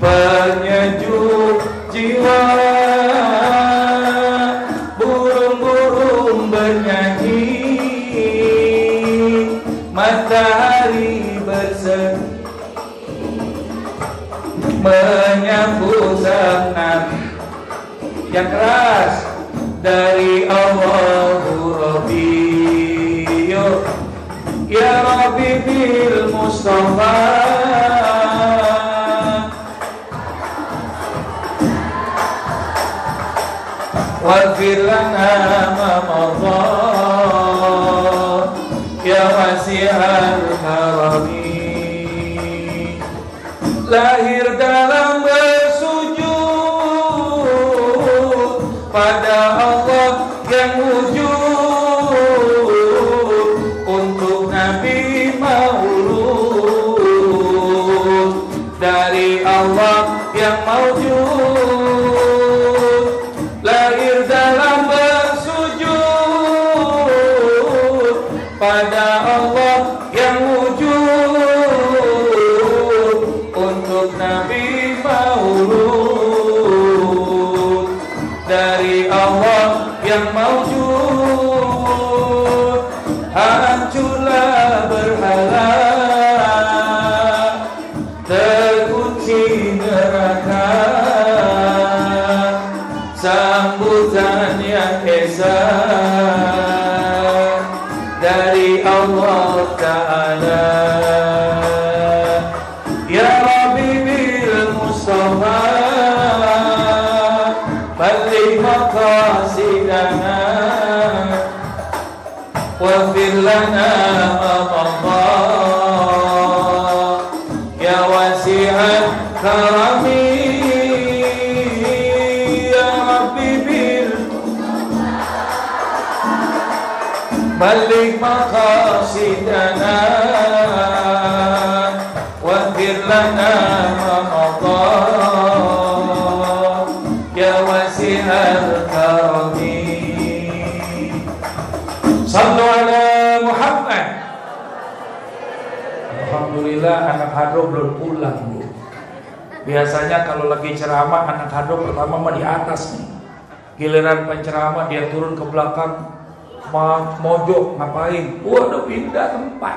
penyejuk jiwa, burung-burung bernyanyi, matahari berseri menyambut sang Nabi yang keras dari Allahu Rabbi. Ya Rabbi bil Mustafa, waghfir lana ma madha, ya wasi'al karami. Lahir dalam bersujud pada Allah yang wujud, untuk Nabi maulud dari Allah yang maujud. Lahir dalam bersujud pada Allah yang wujud, untuk Nabi maulud dari Allah yang maujud. Hancurlah berhala, terkunci neraka, sambutan yang esa dari Allah Ta'ala. Ya Rabbi bil Mustafa, balligh maqasidana, waghfir lana ma madha, ya wasi'al karami. Ya Rabbi bil balligh maqasidana, lana ma madha ya wasi'al karami. Sallu ala Muhammad. Alhamdulillah anak hadro belum pulang, Bu. Biasanya kalau lagi ceramah anak hadro pertama mah di atas nih. Giliran penceramah dia turun ke belakang, mojok ngapain? Waduh, pindah tempat.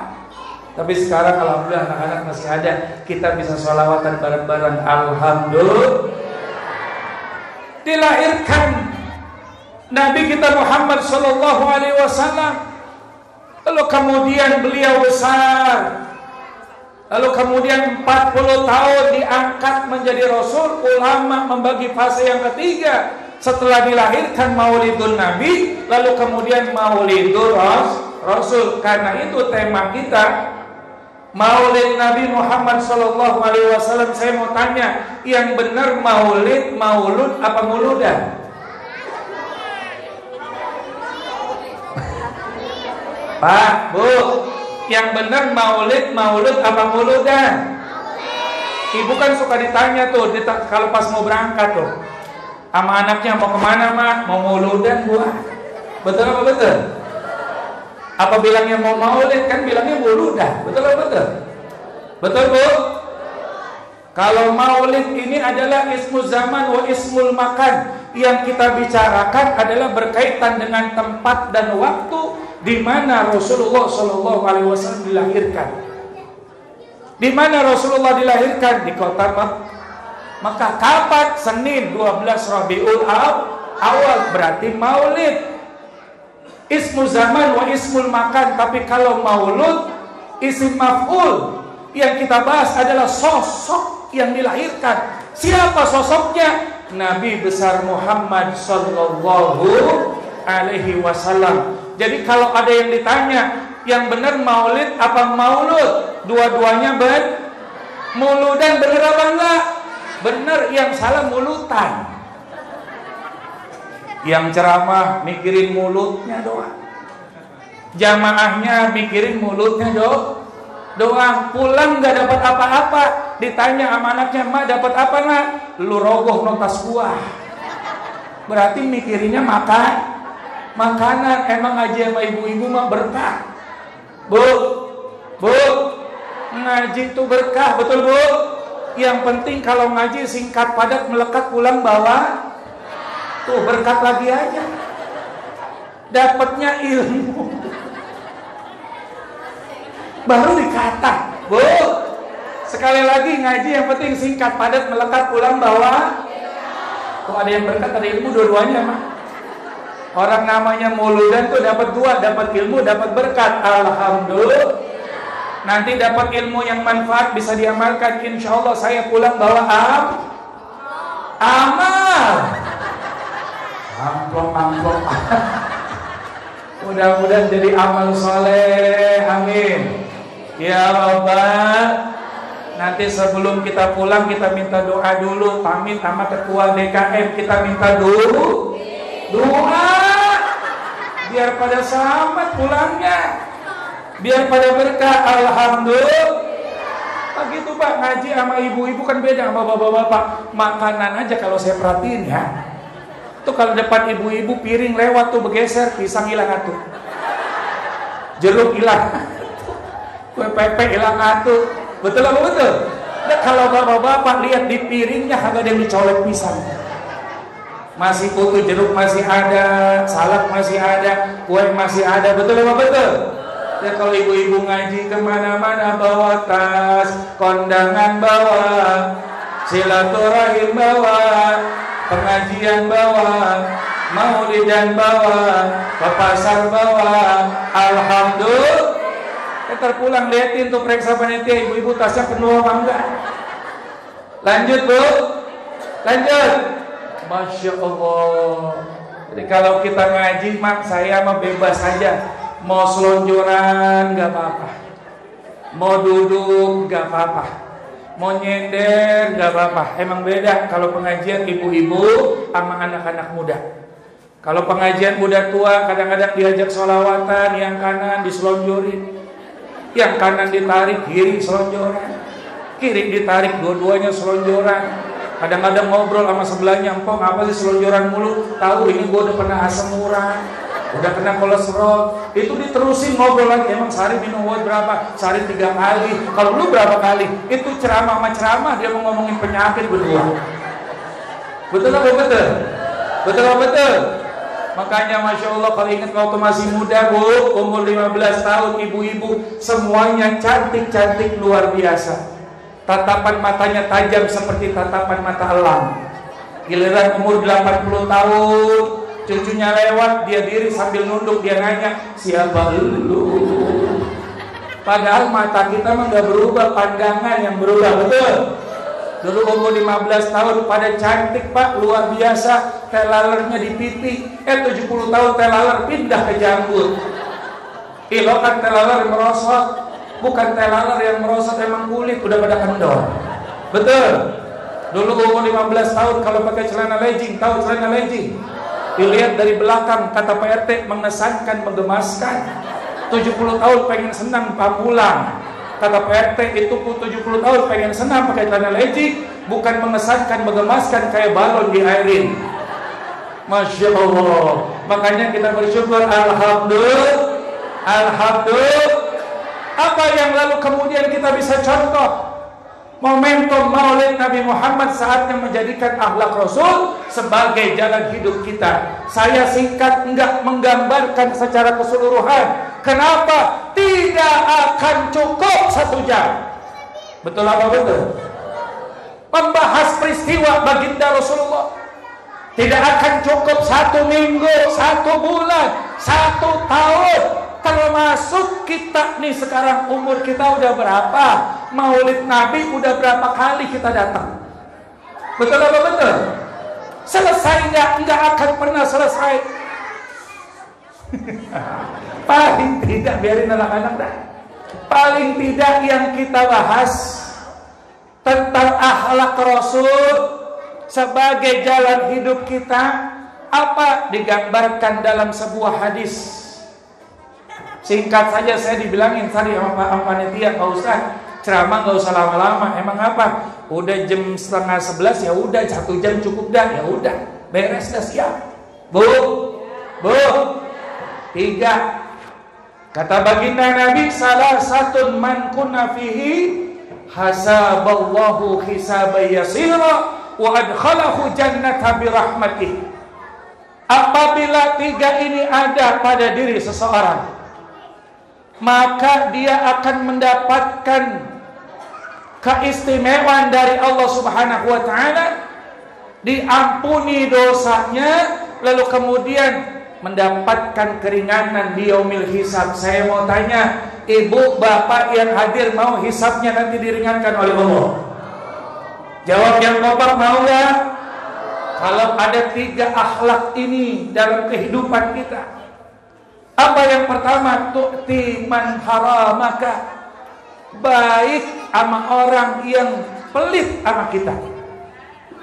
Tapi sekarang alhamdulillah anak-anak masih ada, kita bisa sholawatan bareng-bareng. Alhamdulillah. Dilahirkan Nabi kita Muhammad sallallahu alaihi wasallam. Lalu kemudian beliau besar. Lalu kemudian 40 tahun diangkat menjadi Rasul. Ulama membagi fase yang ketiga. Setelah dilahirkan Maulidul Nabi, lalu kemudian Maulidul Rasul. Karena itu tema kita Maulid Nabi Muhammad sallallahu alaihi wasallam. Saya mau tanya, yang benar maulid, maulud apa muludan? Pak, Bu, yang benar maulid, maulud apa muludan? Ibu kan suka ditanya tuh, kalau pas mau berangkat tuh, sama anaknya mau kemana, Mak? Mau mauludan, Bu? Betul apa betul? Apa bilangnya mau maulid, kan bilangnya muludan. Betul apa betul? Betul, Bu? Kalau maulid ini adalah ismul zaman wa ismul makan. Yang kita bicarakan adalah berkaitan dengan tempat dan waktu di mana Rasulullah Shallallahu Alaihi Wasallam dilahirkan. Di mana Rasulullah dilahirkan? Di kota Mekah. Kapan? Senin 12 Rabiul Awal, berarti maulid. Ismu zaman wa ismul makan. Tapi kalau maulud isim maf'ul. Yang kita bahas adalah sosok yang dilahirkan. Siapa sosoknya? Nabi besar Muhammad Sallallahu Alaihi Wasallam. Jadi kalau ada yang ditanya, yang benar maulid apa maulud? Dua-duanya muludan, benar apa enggak? Benar, yang salah mulutan. Yang ceramah mikirin mulutnya doang. Jamaahnya mikirin mulutnya doang. Pulang nggak dapat apa-apa. Ditanya sama anaknya, "Ma, dapat apa, Nak?" "Lu rogoh notas gua." Berarti mikirinnya makanan. Emang ngaji sama ibu-ibu mah berkah. Bu, ngaji itu berkah, betul, Bu? Yang penting kalau ngaji singkat padat melekat, pulang bawa tuh berkat lagi aja. Dapatnya ilmu. Baru dikata, Bu, sekali lagi ngaji yang penting singkat padat melekat, pulang bawa. Tuh ada yang berkat, ada ilmu, dua-duanya mah. Orang namanya muludan tuh dapat dua, dapat ilmu, dapat berkat. Alhamdulillah. Nanti dapat ilmu yang manfaat bisa diamalkan. Insya Allah saya pulang bawa amal. Amplop. Mudah-mudahan jadi amal soleh. Amin. Ya Rabbal. Nanti sebelum kita pulang kita minta doa dulu. Pamit sama ketua DKM, kita minta dulu doa biar pada selamat pulangnya, biar pada berkah. Alhamdulillah. Begitu Pak, ngaji sama ibu-ibu kan beda sama bapak-bapak. Makanan aja kalau saya perhatiin ya, tuh kalau depan ibu-ibu piring lewat tuh bergeser, pisang hilang atuh, jeruk hilang, kue pepe hilang atuh. Betul apa betul? Nah, kalau bapak-bapak lihat di piringnya kagak ada yang dicolek pisang, masih utuh, jeruk masih ada, salad masih ada, kue masih ada. Betul apa betul? Ya kalau ibu-ibu ngaji kemana-mana bawa tas, kondangan bawa, silaturahim bawa, pengajian bawa, maulidan bawa, ke pasar bawa. Alhamdulillah. Ntar pulang liatin tuh periksa panitia, ibu-ibu tasnya penuh apa enggak. Lanjut Bu, lanjut. Masya Allah. Jadi kalau kita ngaji mak, saya mah bebas saja. Mau selonjoran gak apa-apa, mau duduk gak apa-apa, mau nyender gak apa-apa. Emang beda kalau pengajian ibu-ibu sama anak-anak muda. Kalau pengajian muda tua kadang-kadang diajak sholawatan, yang kanan diselonjorin, yang kanan ditarik, kiri selonjoran. kiri ditarik, dua-duanya selonjoran. Kadang-kadang ngobrol sama sebelahnya, "Empok, apa sih selonjoran mulu?" Tahu ini gue udah pernah asam urat, udah kena kolesterol. Itu diterusin ngobrol lagi, "Emang sehari minum obat berapa?" "Sehari 3 kali." "Kalau lu berapa kali?" Itu ceramah sama ceramah, dia mau ngomongin penyakit berdua. Betul apa betul? Betul apa betul? Makanya Masya Allah, kalau ingat waktu masih muda bu, umur 15 tahun, ibu-ibu semuanya cantik-cantik luar biasa. Tatapan matanya tajam seperti tatapan mata elang. Giliran umur 80 tahun, cucunya lewat, dia diri sambil nunduk, dia nanya, "Siapa lu?" Padahal mata kita mah gak berubah, pandangan yang berubah, betul? Dulu umur 15 tahun pada cantik pak, luar biasa, telalernya di pipi. 70 tahun telaler pindah ke janggut. Ilokan telaler merosot. Bukan telaler yang merosot, emang kulit udah pada kendor. Betul? Dulu umur 15 tahun kalau pakai celana legging, tahu celana legging? Dilihat dari belakang, kata Pak RT, mengesankan, menggemaskan. 70 tahun pengen senang pamulang. Kata Pak RT, itu 70 tahun pengen senang pakai celana legging, bukan mengesankan, menggemaskan kayak balon di airin. Masya Allah. Makanya kita bersyukur, alhamdulillah. Alhamdulillah. Apa yang lalu kemudian kita bisa contoh? Momentum Maulid Nabi Muhammad saatnya menjadikan akhlak Rasul sebagai jalan hidup kita. Saya singkat, enggak menggambarkan secara keseluruhan. Kenapa? Tidak akan cukup 1 jam. Betul apa betul? Membahas peristiwa baginda Rasulullah tidak akan cukup 1 minggu, 1 bulan, 1 tahun. Termasuk kita nih sekarang, umur kita udah berapa? Maulid Nabi udah berapa kali kita datang? Betul apa betul? Selesai nggak akan pernah selesai. Paling tidak, biarin anak-anak dah. Paling tidak yang kita bahas tentang akhlak Rasul sebagai jalan hidup kita, apa digambarkan dalam sebuah hadis. Singkat saja saya dibilangin tadi sama panitia, "Pak Ustaz, ceramah nggak usah lama-lama." Emang apa? Udah jam 10:30 ya udah, 1 jam cukup dah. Ya udah, beres dah, siap. Bu, 3. Kata baginda Nabi, "Salah satu man kunna fihi hasaballahu hisaban yasira wa adkhalahu jannata birahmatih." Apabila 3 ini ada pada diri seseorang, maka dia akan mendapatkan keistimewaan dari Allah Subhanahu wa taala, diampuni dosanya, lalu kemudian mendapatkan keringanan di yaumil hisab. Saya mau tanya, ibu, bapak yang hadir, mau hisabnya nanti diringankan oleh Allah? Jawab yang kompak, mau nggak? Kalau ada 3 akhlak ini dalam kehidupan kita, apa yang pertama? Tu'ti man haramaka, baik sama orang yang pelit sama kita,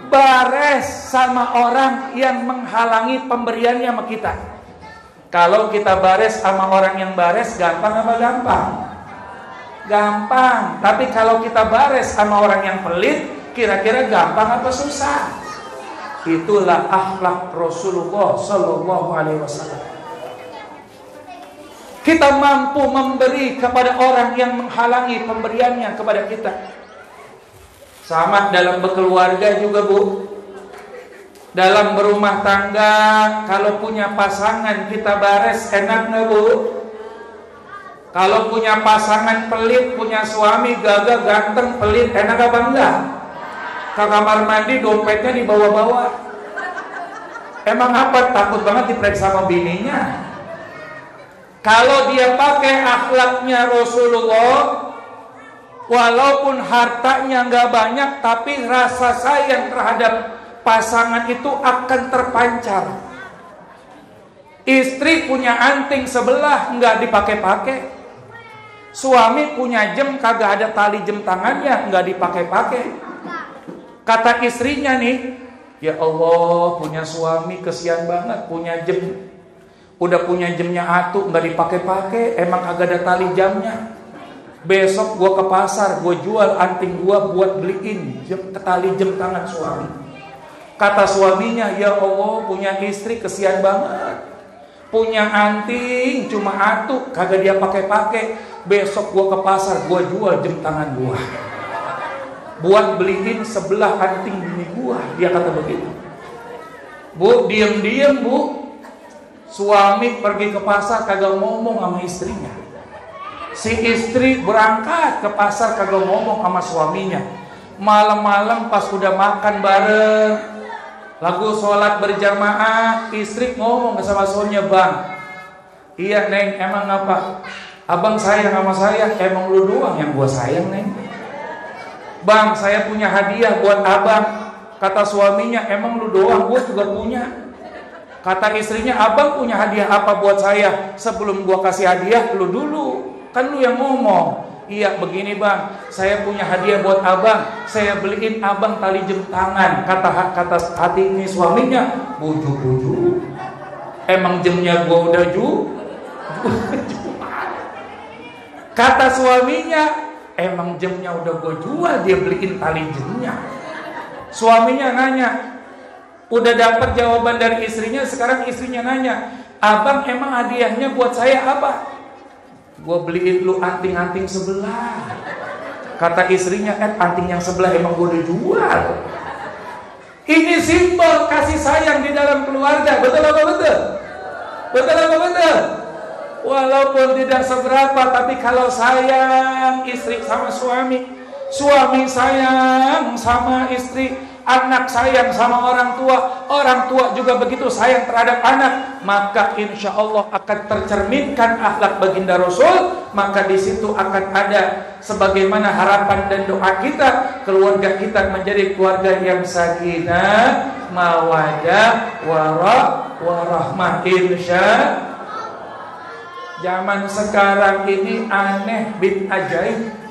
bares sama orang yang menghalangi pemberiannya sama kita. Kalau kita bares sama orang yang bares, gampang apa gampang? Gampang. Tapi kalau kita bares sama orang yang pelit, kira-kira gampang apa susah? Itulah akhlak Rasulullah Sallallahu Alaihi Wasallam. Kita mampu memberi kepada orang yang menghalangi pemberiannya kepada kita. Sama dalam berkeluarga juga bu. Dalam berumah tangga, kalau punya pasangan kita bares, enak nggak bu? Kalau punya pasangan pelit, punya suami gagah, ganteng, pelit, enak apa enggak? Ke kamar mandi dompetnya dibawa-bawa. Emang apa? Takut banget diperiksa sama bininya. Kalau dia pakai akhlaknya Rasulullah, walaupun hartanya nggak banyak, tapi rasa sayang terhadap pasangan itu akan terpancar. Istri punya anting sebelah nggak dipakai-pakai, suami punya jam kagak ada tali jam tangannya, nggak dipakai-pakai. Kata istrinya nih, "Ya Allah, punya suami kesian banget, punya jam. Udah punya jamnya atuh nggak dipakai-pakai, emang kagak ada tali jamnya." Besok gue ke pasar, gue jual anting gue buat beliin tali jam tangan suami. Kata suaminya, ya Allah, punya istri kesian banget, punya anting cuma atu, kagak dia pakai-pakai. Besok gue ke pasar, gue jual jam tangan gue buat beliin sebelah anting bini gue. Dia kata begitu. Bu, diem-diem bu, suami pergi ke pasar kagak ngomong sama istrinya. Si istri berangkat ke pasar kagak ngomong sama suaminya. Malam-malam pas udah makan bareng, lagu sholat berjamaah, istri ngomong sama suaminya, bang, iya neng, emang apa? Abang sayang sama saya, emang lu doang yang gua sayang neng. Bang, saya punya hadiah buat abang. Kata suaminya, emang lu doang, gua juga punya. Kata istrinya, abang punya hadiah apa buat saya? Sebelum gua kasih hadiah, lu dulu, kan lu yang ngomong. Iya begini bang, saya punya hadiah buat abang, saya beliin abang tali jam tangan. Kata hati ini suaminya, bujuk-bujuk, emang jamnya gua udah Kata suaminya, emang jamnya udah gua jual, dia beliin tali jamnya. Suaminya nanya, udah dapat jawaban dari istrinya. Sekarang istrinya nanya, abang emang hadiahnya buat saya apa? Gue beliin lu anting-anting sebelah. Kata istrinya, anting yang sebelah emang gue udah jual. Ini simbol kasih sayang di dalam keluarga. Betul apa betul? Betul apa betul? Walaupun tidak seberapa, tapi kalau sayang istri sama suami, suami sayang sama istri, anak sayang sama orang tua juga begitu sayang terhadap anak, maka insya Allah akan tercerminkan akhlak baginda Rasul. Maka di situ akan ada sebagaimana harapan dan doa kita, keluarga kita menjadi keluarga yang sakinah, mawaddah, warahmah. Insya zaman sekarang ini aneh bin ajaib.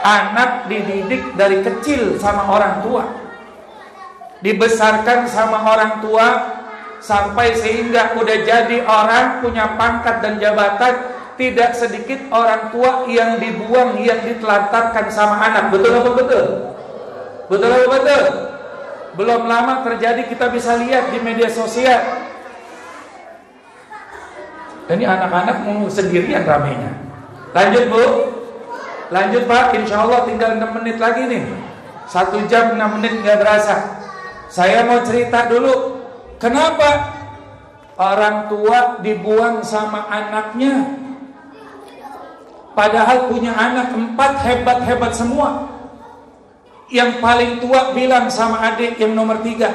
Anak dididik dari kecil sama orang tua, dibesarkan sama orang tua, sampai sehingga udah jadi orang punya pangkat dan jabatan. Tidak sedikit orang tua yang dibuang, yang ditelantarkan sama anak. Betul apa betul? Betul apa betul? Belum lama terjadi, kita bisa lihat di media sosial. Ini anak-anak mau sendirian ramenya. Lanjut bu. Lanjut pak, insya Allah tinggal 6 menit lagi nih. 1 jam 6 menit gak berasa. Saya mau cerita dulu, kenapa orang tua dibuang sama anaknya, padahal punya anak 4 hebat-hebat semua. Yang paling tua bilang sama adik yang nomor 3,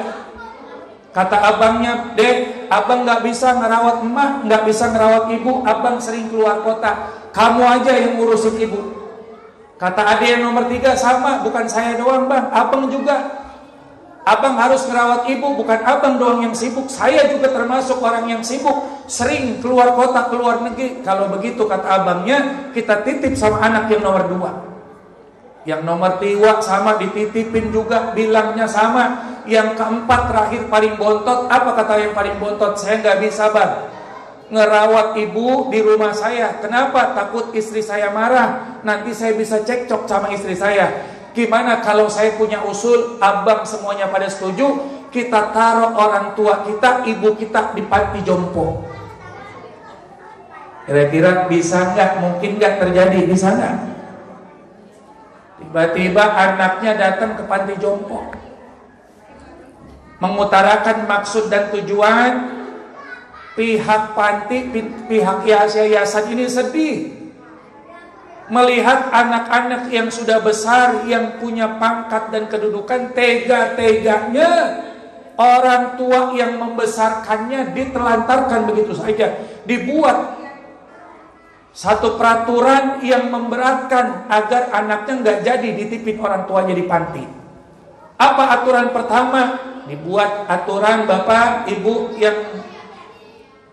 kata abangnya, dek, abang gak bisa ngerawat emak, gak bisa ngerawat ibu, abang sering keluar kota, kamu aja yang ngurusin ibu. Kata adik yang nomor 3 sama, bukan saya doang bang, abang juga. Abang harus merawat ibu, bukan abang doang yang sibuk, saya juga termasuk orang yang sibuk, sering keluar kota, keluar negeri. Kalau begitu kata abangnya, kita titip sama anak yang nomor 2. Yang nomor 3 sama, dititipin juga, bilangnya sama. Yang keempat terakhir paling bontot, apa kata yang paling bontot? Saya gak bisa bang ngerawat ibu di rumah saya. Kenapa? Takut istri saya marah, nanti saya bisa cekcok sama istri saya. Gimana kalau saya punya usul, abang semuanya pada setuju, kita taruh orang tua kita, ibu kita di panti jompo. Kira-kira bisa nggak? Mungkin nggak terjadi di sana. Tiba-tiba anaknya datang ke panti jompo, mengutarakan maksud dan tujuan. Pihak panti, pihak yayasan ini sedih melihat anak-anak yang sudah besar, yang punya pangkat dan kedudukan, tega-teganya orang tua yang membesarkannya ditelantarkan begitu saja. Dibuat satu peraturan yang memberatkan agar anaknya nggak jadi dititipin orang tuanya di panti. Apa aturan pertama? Dibuat aturan, bapak, ibu yang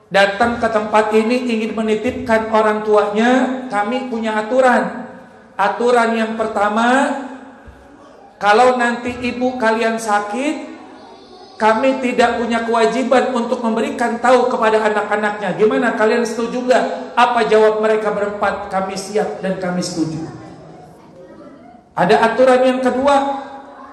datang ke tempat ini ingin menitipkan orang tuanya, kami punya aturan. Aturan yang pertama, kalau nanti ibu kalian sakit, kami tidak punya kewajiban untuk memberikan tahu kepada anak-anaknya. Gimana, kalian setuju nggak? Apa jawab mereka berempat? Kami siap dan kami setuju. Ada aturan yang kedua.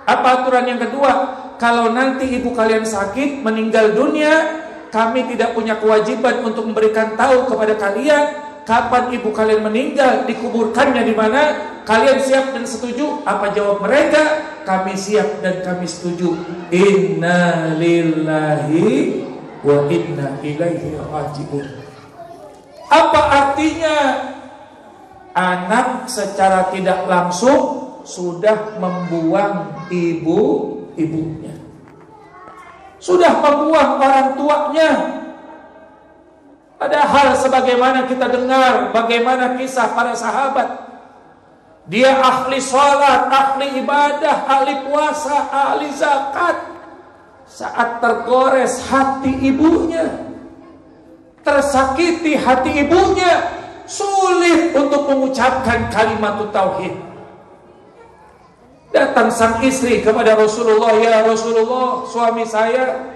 Apa aturan yang kedua? Kalau nanti ibu kalian sakit, meninggal dunia, kami tidak punya kewajiban untuk memberikan tahu kepada kalian kapan ibu kalian meninggal, dikuburkannya di mana. Kalian siap dan setuju? Apa jawab mereka? Kami siap dan kami setuju. Inna lillahi wa inna ilaihi raji'un. Apa artinya? Anak secara tidak langsung sudah membuang ibunya, sudah membuang orang tuanya. Padahal sebagaimana kita dengar bagaimana kisah para sahabat, dia ahli sholat, ahli ibadah, ahli puasa, ahli zakat. Saat tergores hati ibunya, tersakiti hati ibunya, sulit untuk mengucapkan kalimat tauhid. Datang sang istri kepada Rasulullah, ya Rasulullah, suami saya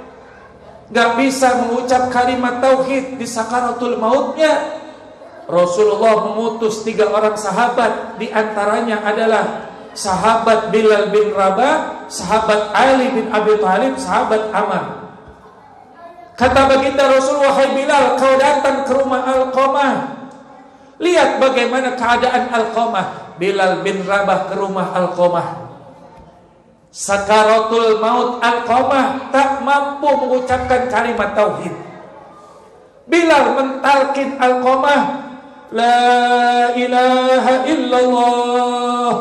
gak bisa mengucap kalimat tauhid di sakaratul mautnya. Rasulullah mengutus 3 orang sahabat, di antaranya adalah sahabat Bilal bin Rabah, sahabat Ali bin Abi Thalib, sahabat Ammar. Kata baginda Rasulullah, wahai Bilal, kau datang ke rumah Alqamah, lihat bagaimana keadaan Alqamah. Bilal bin Rabah ke rumah Alqamah. Sakaratul maut Alqamah tak mampu mengucapkan kalimat tauhid. Bilal mentalkin Alqamah, la ilaha illallah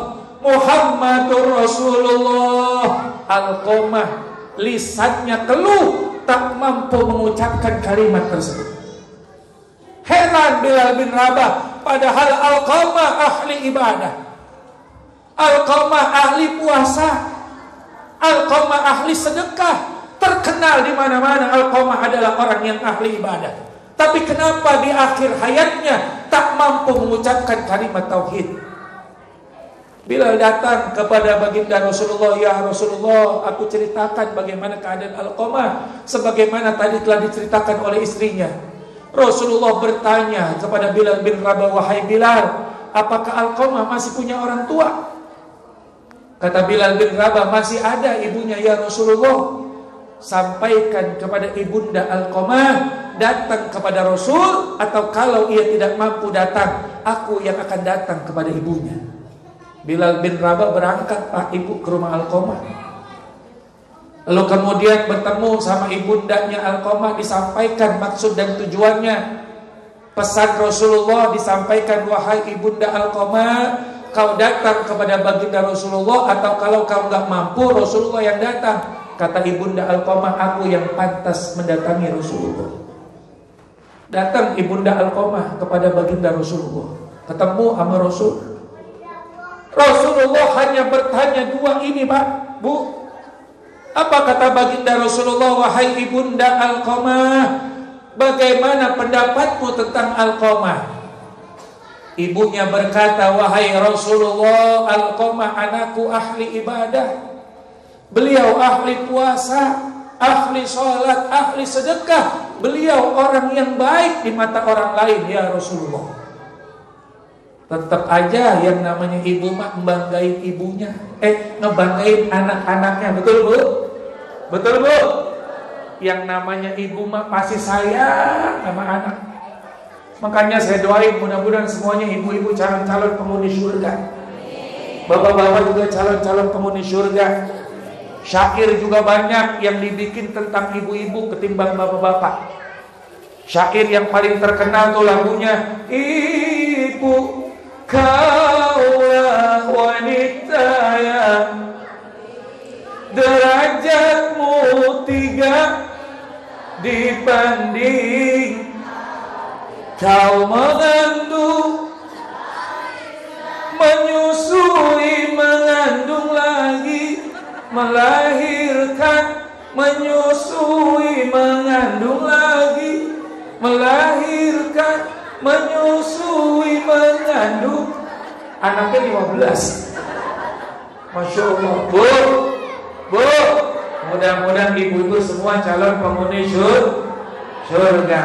Muhammadur Rasulullah. Alqamah lisannya keluh, tak mampu mengucapkan kalimat tersebut. Heran Bilal bin Rabah, padahal Alqamah ahli ibadah, Alqamah ahli puasa, Alqamah ahli sedekah, terkenal di mana-mana Alqamah adalah orang yang ahli ibadah. Tapi kenapa di akhir hayatnya tak mampu mengucapkan kalimat tauhid? Bilal datang kepada baginda Rasulullah, ya Rasulullah, aku ceritakan bagaimana keadaan Alqamah sebagaimana tadi telah diceritakan oleh istrinya. Rasulullah bertanya kepada Bilal bin Rabah, wahai Bilal, apakah Alqamah masih punya orang tua? Kata Bilal bin Rabah, masih ada ibunya ya Rasulullah. Sampaikan kepada ibunda Alqamah datang kepada Rasul, atau kalau ia tidak mampu datang, aku yang akan datang kepada ibunya. Bilal bin Rabah berangkat Pak Ibu ke rumah Alqamah. Lalu kemudian bertemu sama ibundanya Alqamah, disampaikan maksud dan tujuannya. Pesan Rasulullah disampaikan, wahai ibunda Alqamah, kau datang kepada baginda Rasulullah, atau kalau kau nggak mampu, Rasulullah yang datang. Kata ibunda Alqamah, aku yang pantas mendatangi Rasulullah. Datang ibunda Alqamah kepada baginda Rasulullah, ketemu sama Rasul. Rasulullah hanya bertanya 2 ini, Pak, Bu. Apa kata baginda Rasulullah, wahai ibunda Alqamah, bagaimana pendapatmu tentang Alqamah? Ibunya berkata, wahai Rasulullah, Alqamah anakku ahli ibadah, beliau ahli puasa, ahli sholat, ahli sedekah, beliau orang yang baik di mata orang lain ya Rasulullah. Tetap aja yang namanya ibu mah ngebanggain ibunya, ngebanggain anak-anaknya, betul Bu? Betul Bu? Yang namanya ibu mah pasti sayang sama anak. Makanya saya doain mudah-mudahan semuanya ibu-ibu calon-calon penghuni surga, bapak-bapak juga calon-calon penghuni surga. Syair juga banyak yang dibikin tentang ibu-ibu ketimbang bapak-bapak. Syair yang paling terkenal tuh lagunya, ibu kaulah wanita yang derajatmu 3 dibanding kau mengandung, menyusui, mengandung lagi, melahirkan, menyusui, mengandung lagi, melahirkan, menyusui, mengandung. Anaknya 15. Masya Allah. Bu, Mudah-mudahan ibu-ibu semua calon penghuni surga.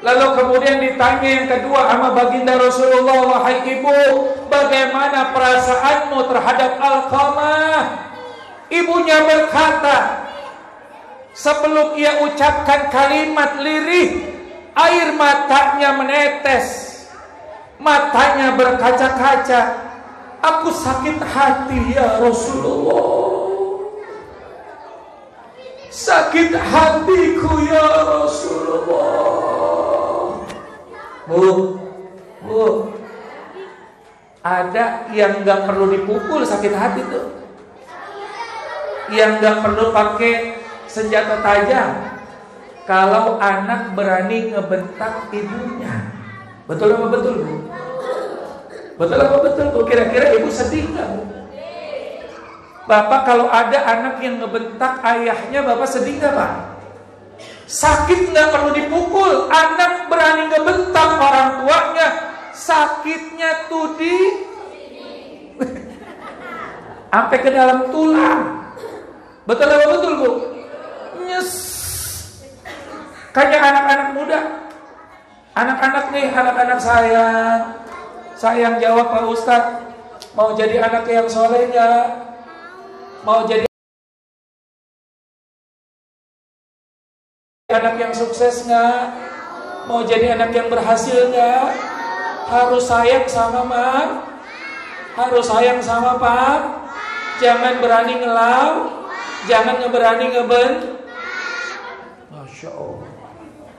Lalu kemudian ditanya yang kedua sama baginda Rasulullah, wahai ibu, bagaimana perasaanmu terhadap Alqamah? Ibunya berkata, sebelum ia ucapkan kalimat lirih, air matanya menetes, matanya berkaca-kaca. Aku sakit hati ya Rasulullah, sakit hatiku ya Rasulullah. Bu, ada yang nggak perlu dipukul sakit hati tuh, yang nggak perlu pakai senjata tajam. Kalau anak berani ngebentak ibunya, betul apa betul Bu? Betul apa betul Bu? Kira-kira ibu sedih nggak Bu? Bapak kalau ada anak yang ngebentak ayahnya, Bapak sedih nggak Pak? Sakit nggak perlu dipukul, anak berani ngebentak orang tuanya, sakitnya tuh di sampai ke dalam tulang. Betul apa betul Bu? Nyes. Kayak anak-anak muda, anak-anak nih, anak-anak sayang jawab Pak Ustadz, mau jadi anak yang soleh nggak? Mau jadi anak yang sukses nggak? Mau jadi anak yang berhasil nggak? Harus sayang sama Mak, harus sayang sama Pak. Jangan berani ngelau, jangan berani ngeben. Masya Allah.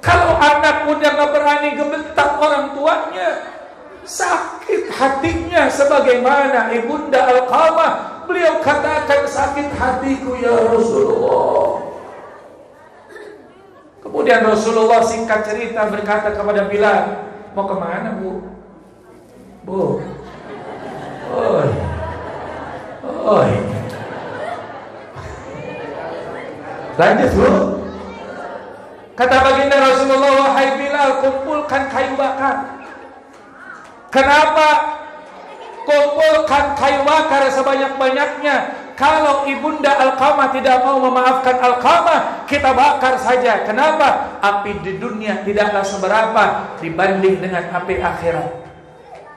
Kalau anak udah nggak berani ngebentak orang tuanya, sakit hatinya sebagaimana ibunda Alqamah. Beliau katakan, sakit hatiku ya Rasulullah. Kemudian Rasulullah singkat cerita berkata kepada Bilal, mau kemana Bu? Bu, oi. Lanjut Bu. Kata baginda Rasulullah, wahai Bilal, kumpulkan kayu bakar. Kenapa? Kumpulkan kayu bakar sebanyak-banyaknya. Kalau ibunda Alqamah tidak mau memaafkan Alqamah, kita bakar saja. Kenapa? Api di dunia tidaklah seberapa dibanding dengan api akhirat.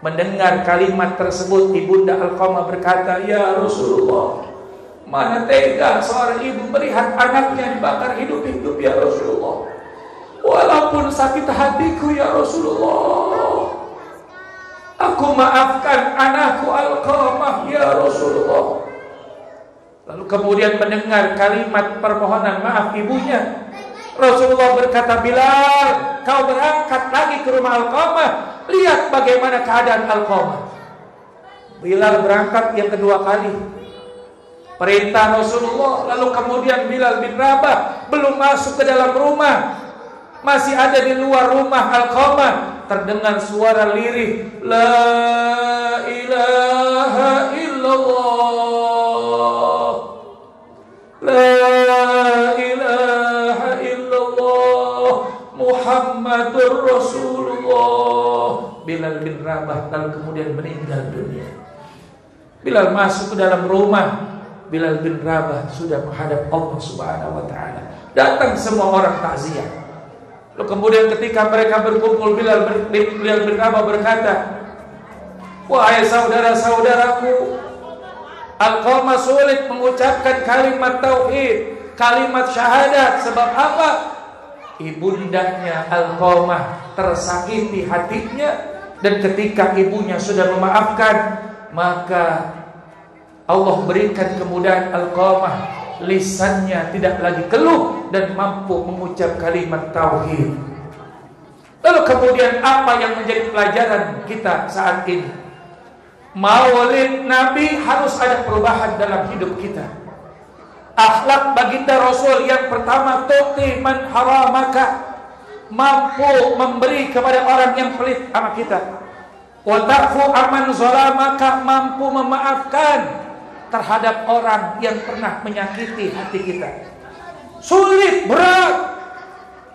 Mendengar kalimat tersebut, ibunda Alqamah berkata, ya Rasulullah, mana tega seorang ibu melihat anaknya dibakar hidup-hidup ya Rasulullah. Walaupun sakit hatiku ya Rasulullah, aku maafkan anakku Alqamah ya Rasulullah. Lalu kemudian mendengar kalimat permohonan maaf ibunya, Rasulullah berkata, Bilal, kau berangkat lagi ke rumah Alqamah, lihat bagaimana keadaan Alqamah. Bilal berangkat yang kedua kali, perintah Rasulullah. Lalu kemudian Bilal bin Rabah belum masuk ke dalam rumah, masih ada di luar rumah Alqamah, terdengar suara lirih, la ilaha illallah, la ilaha illallah, Muhammadur Rasulullah. Bilal bin Rabah lalu kemudian meninggal dunia. Bilal masuk ke dalam rumah, Bilal bin Rabah sudah menghadap Allah Subhanahu wa taala. Datang semua orang takziah. Lalu kemudian ketika mereka berkumpul, Bilal bin Rabah berkata, wahai saudara-saudaraku, Alqamah sulit mengucapkan kalimat tauhid, kalimat syahadat. Sebab apa? Ibundanya Alqamah tersakiti hatinya, dan ketika ibunya sudah memaafkan, maka Allah berikan kemudahan Alqamah, lisannya tidak lagi keluh dan mampu mengucap kalimat tauhid. Lalu kemudian apa yang menjadi pelajaran kita saat ini? Maulid Nabi harus ada perubahan dalam hidup kita. Akhlak baginda Rasul yang pertama, tu'ti man haramaka, mampu memberi kepada orang yang pelit sama kita. Wa ta'fu aman zalamaka, mampu memaafkan terhadap orang yang pernah menyakiti hati kita. Sulit, berat.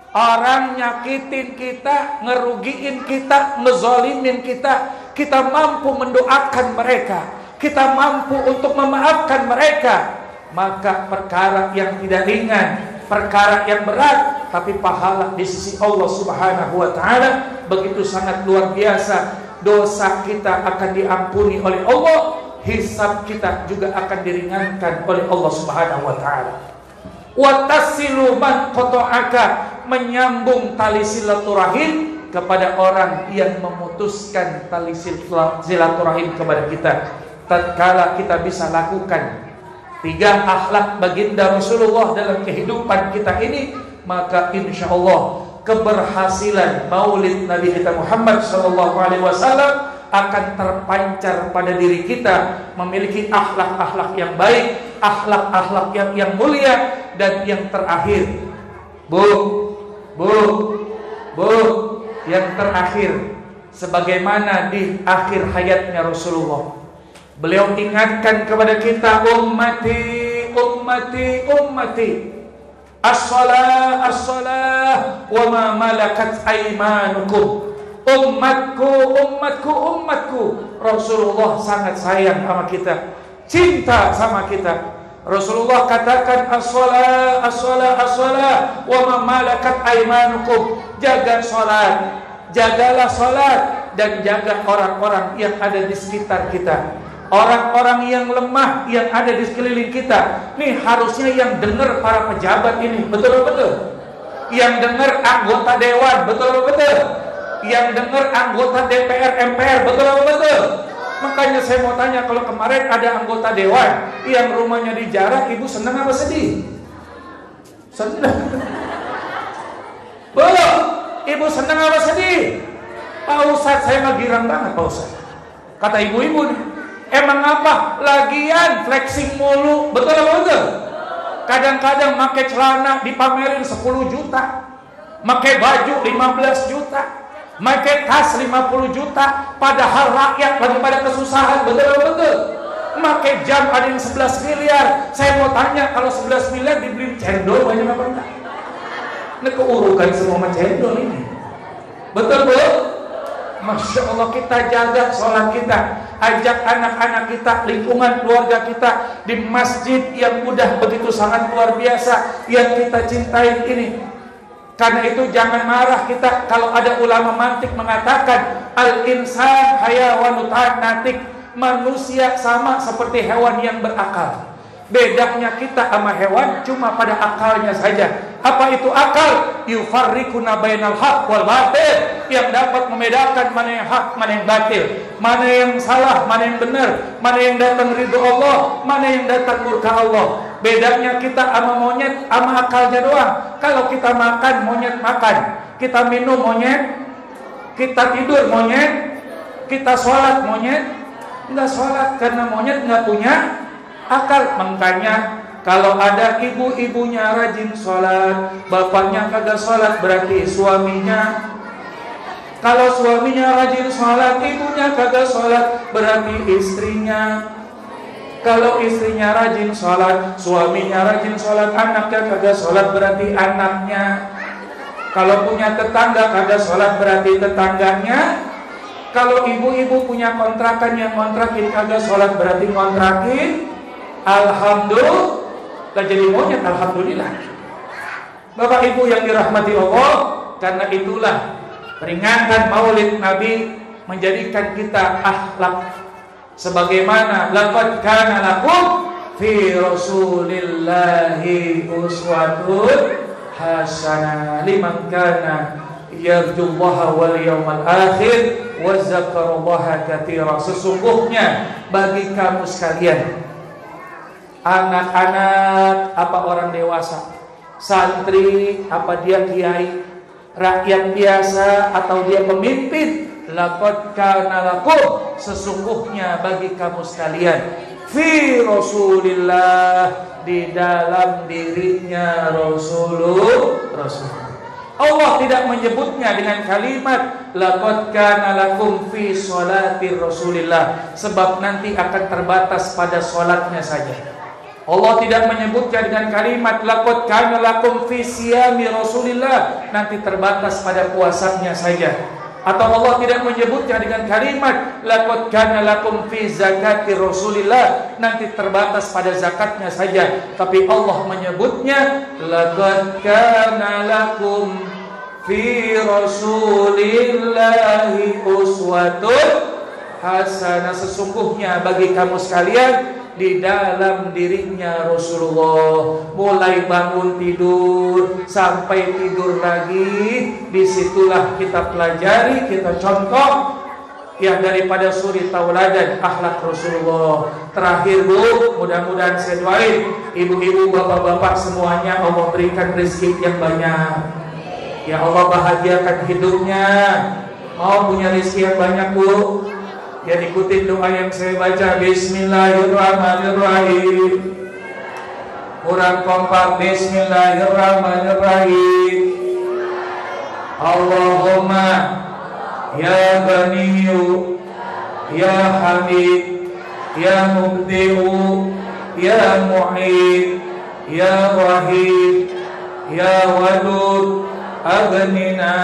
Orang nyakitin kita, ngerugiin kita, ngezolimin kita, kita mampu mendoakan mereka, kita mampu untuk memaafkan mereka. maka perkara yang tidak ringan, perkara yang berat, tapi pahala di sisi Allah Subhanahu wa taala begitu sangat luar biasa. Dosa kita akan diampuni oleh Allah, hisab kita juga akan diringankan oleh Allah Subhanahu wa taala. Wa tasilu man qata'aka, menyambung tali silaturahim kepada orang yang memutuskan tali silaturahim kepada kita. Tatkala kita bisa lakukan 3 akhlak baginda Rasulullah dalam kehidupan kita ini, maka insyaallah keberhasilan Maulid Nabi kita Muhammad SAW akan terpancar pada diri kita, memiliki akhlak-akhlak yang baik, akhlak-akhlak yang mulia. Dan yang terakhir, Bu, yang terakhir, sebagaimana di akhir hayatnya Rasulullah, beliau ingatkan kepada kita, ummati, ummati, ummati, as-salah, as-salah, wa ma malakat aymanukum. Umatku, umatku, umatku. Rasulullah sangat sayang sama kita, cinta sama kita. Rasulullah katakan as-salah, as-salah, as-salah, wa ma malakat aymanukum. Jaga salat, jagalah salat, dan jaga orang-orang yang ada di sekitar kita. Orang-orang yang lemah yang ada di sekeliling kita. Nih harusnya yang dengar para pejabat ini, betul-betul. Yang dengar anggota dewan, betul-betul. Yang dengar anggota DPR, MPR, betul-betul. Makanya saya mau tanya, kalau kemarin ada anggota dewan yang rumahnya dijarah, ibu senang apa sedih? Senang. Belum. Ibu senang apa sedih? Pak Ustadz, saya mah girang banget Pak Ustadz. Kata ibu-ibu nih, emang apa? Lagian flexing mulu, betul apa betul? Kadang-kadang pakai celana dipamerin 10 juta, pakai baju 15 juta, pakai tas 50 juta, padahal rakyat lagi pada kesusahan, betul apa betul? Pakai jam ada yang 11 miliar. Saya mau tanya, kalau 11 miliar dibeli cendol banyak apa enggak? Ini keurukan semua cendol ini, betul Bu? Masya Allah, kita jaga sholat kita, ajak anak-anak kita, lingkungan keluarga kita di masjid yang udah begitu sangat luar biasa yang kita cintai ini. Karena itu jangan marah kita kalau ada ulama mantik mengatakan al-insan hayawanut natik, manusia sama seperti hewan yang berakal. Bedanya kita sama hewan cuma pada akalnya saja. Apa itu akal? Yufarriquna bainal haq wal batil, yang dapat membedakan mana yang hak, mana yang batil, mana yang salah, mana yang benar, mana yang datang ridho Allah, mana yang datang murka Allah. Bedanya kita sama monyet sama akalnya doang. Kalau kita makan, monyet makan. Kita minum, monyet. Kita tidur, monyet. Kita sholat, monyet enggak sholat, karena monyet enggak punya akal. Makanya kalau ada ibu-ibunya rajin sholat, bapaknya kagak sholat, berarti suaminya. Kalau suaminya rajin sholat, ibunya kagak sholat, berarti istrinya. Kalau istrinya rajin sholat, suaminya rajin sholat, anaknya kagak sholat, berarti anaknya. Kalau punya tetangga kagak sholat, berarti tetangganya. Kalau ibu-ibu punya kontrakan yang kontrakin kagak sholat, berarti kontrakin. Alhamdulillah, gak jadi monyet, alhamdulillah. Bapak Ibu yang dirahmati Allah, karena itulah peringatan Maulid Nabi menjadikan kita akhlak sebagaimana laqad kana lakum fi Rasulillahi uswatun hasanah liman kana yarjullaha wal yawmal akhir wa dzakarallaha katsira. Sesungguhnya bagi kamu sekalian, anak-anak apa orang dewasa, santri apa dia kiai, rakyat biasa atau dia pemimpin, laqad kana lakum, sesungguhnya bagi kamu sekalian, fi Rasulillah, di dalam dirinya Rasulullah. Allah tidak menyebutnya dengan kalimat laqad kana lakum fi sholati Rasulillah, sebab nanti akan terbatas pada sholatnya saja. Allah tidak menyebutnya dengan kalimat laqad kana lakum fi siyami Rasulillah, nanti terbatas pada puasanya saja. Atau Allah tidak menyebutnya dengan kalimat laqad kana lakum fi zakati Rasulillah, nanti terbatas pada zakatnya saja, tapi Allah menyebutnya laqad kana lakum fi Rasulillahi uswatun hasanah, sesungguhnya bagi kamu sekalian di dalam dirinya Rasulullah, mulai bangun tidur sampai tidur lagi, disitulah kita pelajari, kita contoh ya daripada suri tauladan akhlak Rasulullah. Terakhir Bu, mudah-mudahan saya doain ibu-ibu, bapak-bapak semuanya Allah berikan rezeki yang banyak. Ya Allah bahagiakan hidupnya. Mau punya rezeki yang banyak Bu? Ya ikutin doa yang saya baca. Bismillahirrahmanirrahim. Kurang kompak. Bismillahirrahmanirrahim. Allahumma ya Ghaniyu ya Hamid ya Mubdi'u ya Mu'id ya Rahim ya Wadud aghnina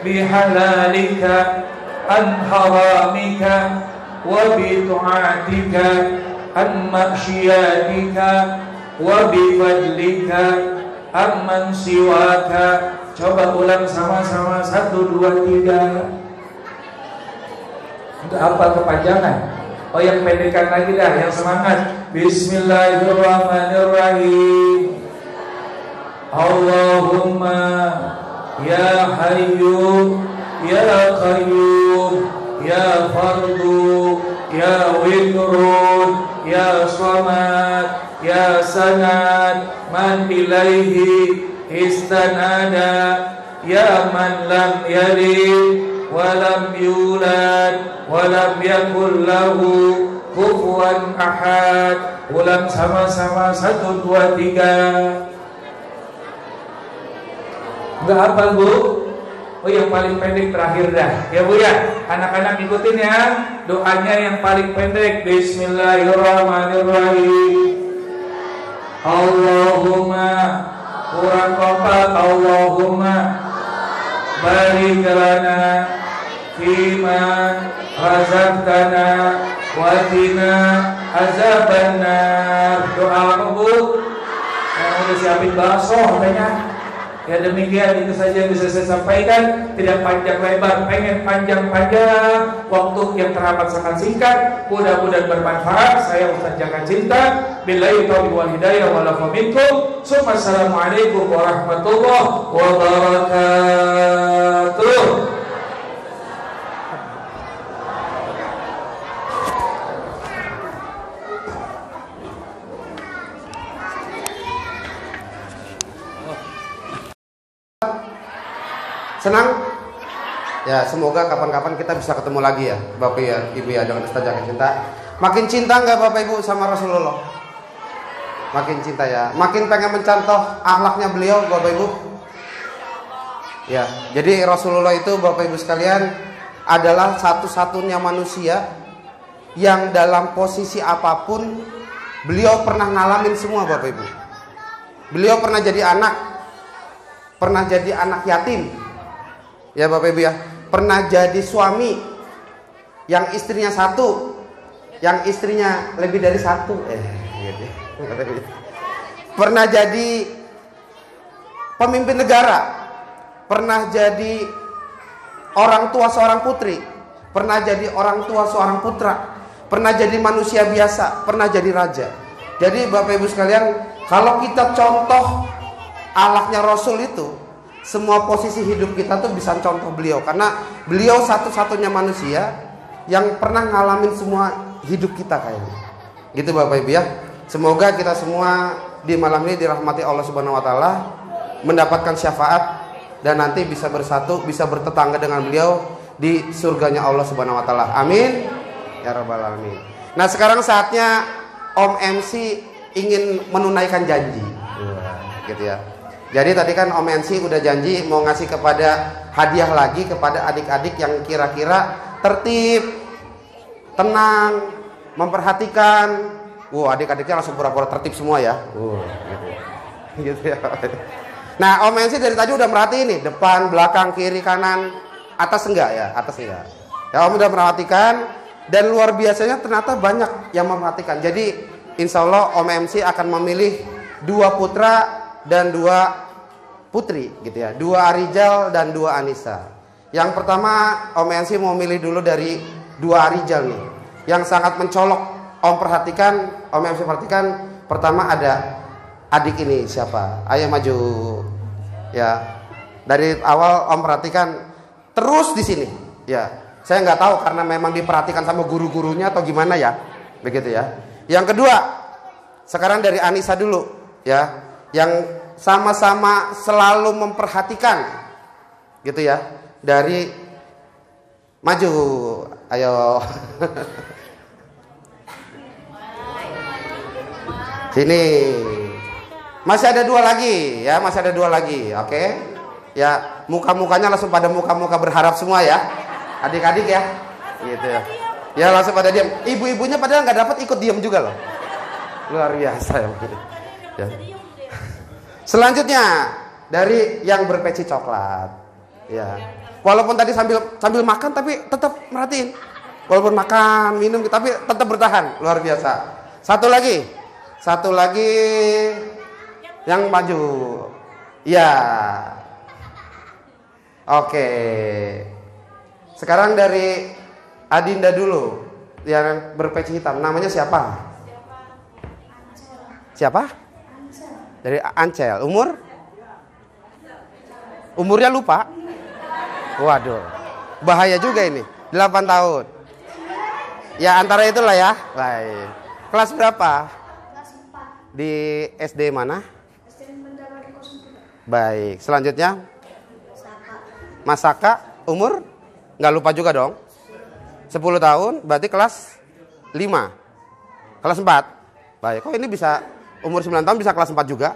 bihalalika an haramika wa bi ta'atika an maksyiatika wa bi fadlika amman siwaka. Coba ulang sama-sama 1, 2, 3. Udah apa kepanjangan? Oh yang pendekan lagi dah, yang semangat. Bismillahirrahmanirrahim. Allahumma ya Hayyu ya Qayyum ya Fardu ya Witrun ya Samad ya Sanad man ilaihi istanada ya man lam yalid wa lam yulad wa lam yakul lahu kufuwan ahad. Ulang sama-sama 1, 2, 3. Enggak apa Bu? Oh yang paling pendek terakhir dah ya Bu ya. Anak-anak ikutin ya. Doanya yang paling pendek. Bismillahirrahmanirrahim. Allahumma, kurang kompak. Allahumma barik lana fima razaqtana wa qina azabannar. Doa apa Bu? Yang udah siapin bakso katanya. Ya demikian, itu saja yang bisa saya sampaikan. Tidak panjang lebar, pengen panjang-panjang, waktu yang teramat sangat singkat. Mudah-mudahan bermanfaat. Saya Ustaz Jaka Cinta. Billahi taufiq wal hidayah wal afu minkum. Assalamualaikum warahmatullahi wabarakatuh. Senang? Ya, semoga kapan-kapan kita bisa ketemu lagi ya, Bapak ya, Ibu ya, dengan Ustaz Jaka Cinta. Makin cinta nggak Bapak Ibu sama Rasulullah? Makin cinta ya. Makin pengen mencontoh akhlaknya beliau, Bapak Ibu. Ya, jadi Rasulullah itu Bapak Ibu sekalian adalah satu-satunya manusia yang dalam posisi apapun beliau pernah ngalamin semua, Bapak Ibu. Beliau pernah jadi anak yatim. Ya Bapak Ibu ya, pernah jadi suami yang istrinya satu, yang istrinya lebih dari satu. Gitu. Pernah jadi pemimpin negara, pernah jadi orang tua seorang putri, pernah jadi orang tua seorang putra, pernah jadi manusia biasa, pernah jadi raja. Jadi Bapak Ibu sekalian, kalau kita contoh akhlaknya Rasul itu, semua posisi hidup kita tuh bisa contoh beliau, karena beliau satu-satunya manusia yang pernah ngalamin semua hidup kita kayaknya. Gitu Bapak Ibu ya. Semoga kita semua di malam ini dirahmati Allah Subhanahu wa taala, mendapatkan syafaat dan nanti bisa bersatu, bisa bertetangga dengan beliau di surganya Allah Subhanahu wa taala. Amin ya rabbal alamin. Nah, sekarang saatnya Om MC ingin menunaikan janji. Gitu ya. Jadi tadi kan Om MC udah janji mau ngasih kepada hadiah lagi kepada adik-adik yang kira-kira tertib, tenang, memperhatikan. Adik-adiknya langsung pura-pura tertib semua ya. Gitu ya. Nah, Om MC dari tadi udah merhatiin nih, depan, belakang, kiri, kanan. atas enggak ya, atas enggak. Ya Om udah perhatikan dan luar biasanya ternyata banyak yang memperhatikan. Jadi insya Allah Om MC akan memilih 2 putra dan 2 putri gitu ya. 2 Arijal dan 2 Anissa. Yang pertama Om MC mau milih dulu dari 2 Arijal nih. Yang sangat mencolok Om perhatikan, Om MC perhatikan. Pertama ada adik ini siapa? Ayo maju. Ya. Dari awal Om perhatikan terus di sini. Ya. Saya nggak tahu karena memang diperhatikan sama guru-gurunya atau gimana ya. Begitu ya. Yang kedua, sekarang dari Anissa dulu ya. Yang sama-sama selalu memperhatikan gitu ya. Dari maju. Ayo. Sini. Masih ada 2 lagi ya, masih ada 2 lagi. Oke. Ya, muka-mukanya langsung pada muka-muka berharap semua ya. Adik-adik ya. Gitu ya. Ya langsung pada diam. Ibu-ibunya padahal nggak dapat ikut diam juga loh. Luar biasa ya. Ya. Selanjutnya dari yang berpeci coklat. Ya. Walaupun tadi sambil makan tapi tetap merhatiin. Walaupun makan, minum tapi tetap bertahan. Luar biasa. Satu lagi yang maju. Ya. Oke. Sekarang dari Adinda dulu yang berpeci hitam. Namanya siapa? Siapa? Dari Ancel. Umurnya lupa? Waduh. Bahaya juga ini. 8 tahun. Ya antara itulah ya. Baik. Kelas berapa? Kelas 4. Di SD mana? SD Bendara di 03. Baik. Selanjutnya Saka. Masaka. Umur? Nggak lupa juga dong. 10 tahun. Berarti kelas 5. Kelas 4. Baik. Kok ini bisa umur 9 tahun bisa kelas 4 juga?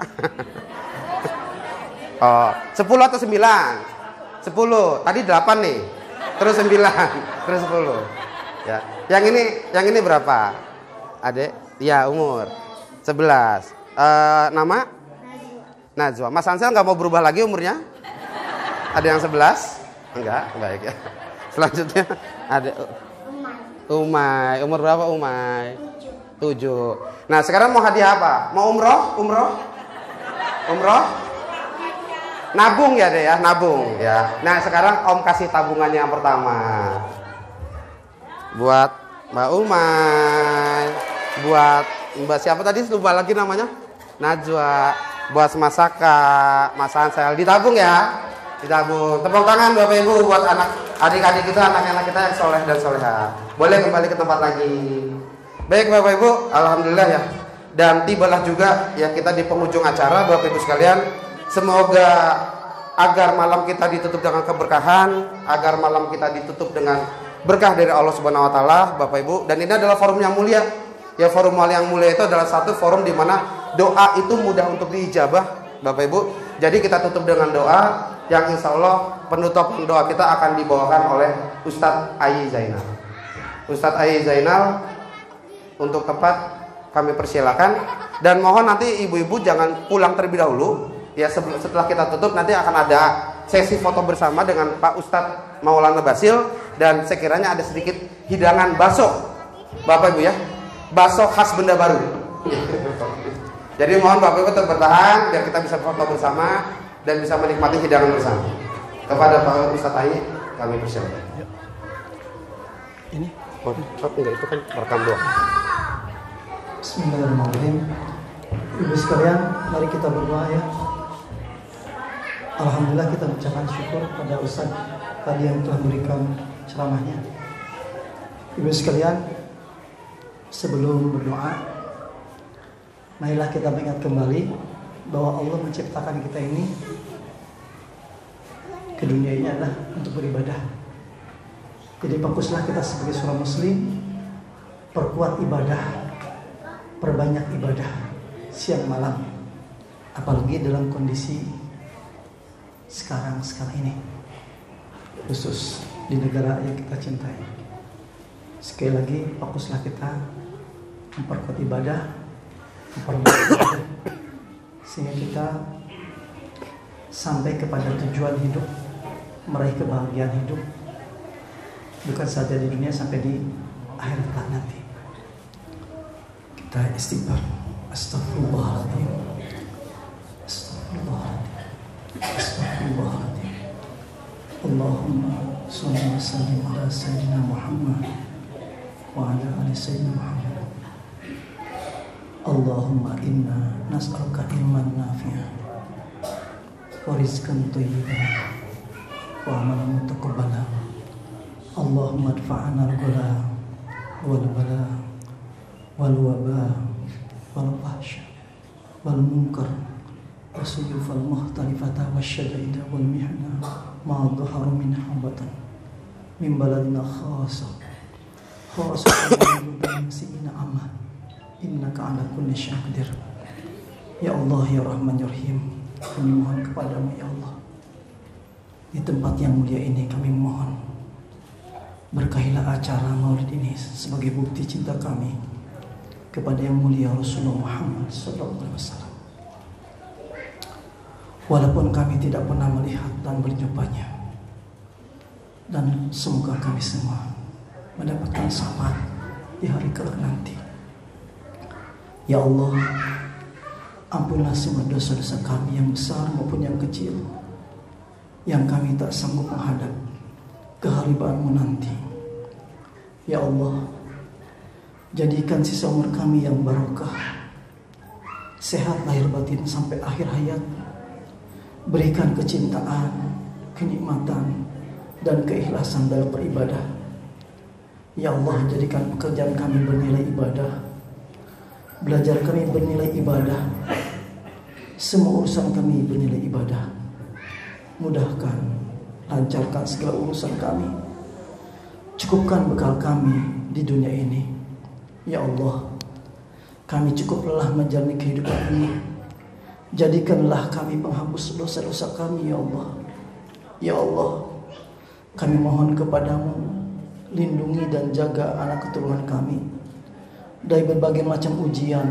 Oh, 10 atau 9? 10. Tadi 8 nih. Terus 9. Terus 10. Ya. Yang ini berapa? Adek? Ya, umur 11. Nama? Najwa. Mas Ansel nggak mau berubah lagi umurnya? Ada yang 11? Enggak, baik ya. Selanjutnya ada Umay. Umur berapa Umay? 7. Nah, sekarang mau hadiah apa? Mau umroh? Umroh? Nabung ya deh ya, nabung ya. Nah, sekarang Om kasih tabungannya yang pertama. Buat Mbak Umay. Buat Mbak siapa tadi? Lupa lagi namanya. Najwa. Buat Masaka, Mas Ansel. Ditabung ya. Ditabung. Tepuk tangan Bapak Ibu buat adik-adik kita, anak-anak kita yang soleh dan soleha. Boleh kembali ke tempat lagi. Baik Bapak Ibu, alhamdulillah ya. Dan tibalah juga ya kita di penghujung acara Bapak Ibu sekalian. Semoga agar malam kita ditutup dengan keberkahan, agar malam kita ditutup dengan berkah dari Allah Subhanahu wa taala, Bapak Ibu. Dan ini adalah forum yang mulia. Ya, forum yang mulia itu adalah satu forum di mana doa itu mudah untuk diijabah, Bapak Ibu. Jadi kita tutup dengan doa yang insya Allah penutup doa kita akan dibawakan oleh Ustadz Ayi Zainal. Ustadz Ayi Zainal untuk tempat kami persilakan. Dan mohon nanti ibu-ibu jangan pulang terlebih dahulu. Ya, setelah kita tutup nanti akan ada sesi foto bersama dengan Pak Ustadz Maulana Basil. Dan sekiranya ada sedikit hidangan bakso, Bapak Ibu ya. Bakso khas Benda Baru. Jadi mohon Bapak Ibu tetap bertahan biar kita bisa foto bersama dan bisa menikmati hidangan bersama. Kepada Pak Ustadz Ayi kami persilakan. Ini enggak, itu kan rekam doang. Bismillahirrahmanirrahim. Ibu sekalian, mari kita berdoa ya. Alhamdulillah kita mengucapkan syukur pada Ustaz tadi yang telah memberikan ceramahnya. Ibu sekalian, sebelum berdoa, marilah kita mengingat kembali bahwa Allah menciptakan kita ini ke dunia ini adalah untuk beribadah. Jadi fokuslah kita sebagai seorang muslim, perkuat ibadah, perbanyak ibadah siang malam, apalagi dalam kondisi sekarang ini, khusus di negara yang kita cintai. Sekali lagi fokuslah kita memperkuat ibadah, memperbanyak ibadah, sehingga kita sampai kepada tujuan hidup meraih kebahagiaan hidup, bukan saja di dunia, sampai di akhirat kelak nanti. Kita istighfar. Astagfirullahaladzim. Astagfirullahaladzim. Astagfirullahaladzim. Allahumma sholli wa sallim ala sayyidina Muhammad wa ala ali sayyidina Muhammad. Allahumma inna nas'aluka ilman nafi'an wa rizqan thayyiban wa amalan mutaqabbalan. Allahumma adfa'na al-ghala wal bala wal waba wal fahsya wal munkar wasuyuf al muhtalifata wasyadaida wal mihna ma dhahara minha batan min baladina khasa min si'ina amma innaka ala kulli syai'in qadir. Ya Allah, ya Rahman, ya Rahim, kami mohon kepadamu ya Allah, di tempat yang mulia ini kami mohon berkahilah acara maulid ini sebagai bukti cinta kami kepada yang mulia Rasulullah Muhammad SAW. Walaupun kami tidak pernah melihat dan berjumpanya, dan semoga kami semua mendapatkan syafaat di hari kelak nanti. Ya Allah, ampunlah semua dosa-dosa kami yang besar maupun yang kecil, yang kami tak sanggup menghadap kehariban-Mu nanti. Ya Allah, jadikan sisa umur kami yang barokah, sehat lahir batin sampai akhir hayat. Berikan kecintaan, kenikmatan, dan keikhlasan dalam beribadah. Ya Allah, jadikan pekerjaan kami bernilai ibadah, belajar kami bernilai ibadah, semua urusan kami bernilai ibadah. Mudahkan, lancarkan segala urusan kami, cukupkan bekal kami di dunia ini. Ya Allah, kami cukup lelah menjalani kehidupan ini. Jadikanlah kami penghapus dosa-dosa kami ya Allah. Ya Allah, kami mohon kepadamu, lindungi dan jaga anak keturunan kami dari berbagai macam ujian,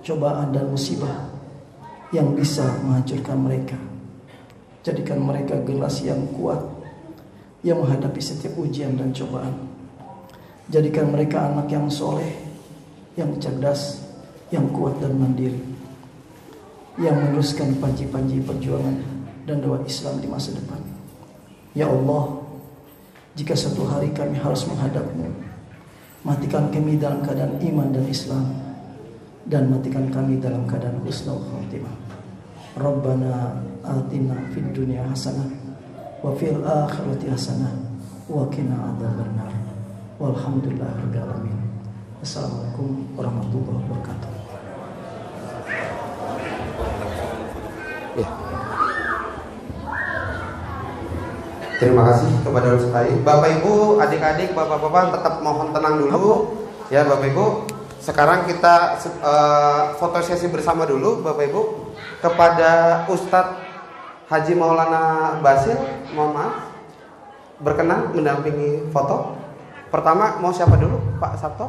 cobaan dan musibah yang bisa menghancurkan mereka. Jadikan mereka generasi yang kuat, yang menghadapi setiap ujian dan cobaan. Jadikan mereka anak yang soleh, yang cerdas, yang kuat dan mandiri, yang meneruskan panji-panji perjuangan dan dakwah Islam di masa depan. Ya Allah, jika suatu hari kami harus menghadap-Mu, matikan kami dalam keadaan iman dan Islam, dan matikan kami dalam keadaan husnul khatimah. Rabbana atina fid dunya hasanah wa fil akhirati hasanah wa qina adzabannar. Walhamdulillahirabbil alamin. Assalamualaikum warahmatullahi wabarakatuh. Ya. Terima kasih kepada Ustaz. Bapak Ibu, adik-adik, bapak-bapak tetap mohon tenang dulu. Ya Bapak Ibu, sekarang kita foto sesi bersama dulu Bapak Ibu. Kepada Ustadz Haji Maulana Basil, mohon maaf, berkenan mendampingi foto. Pertama mau siapa dulu, Pak Sabto?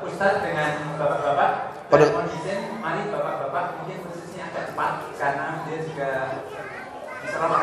Ustadz dengan bapak-bapak. Dan mohon izin, mari bapak-bapak mungkin prosesnya agak cepat karena dia juga bisa lama.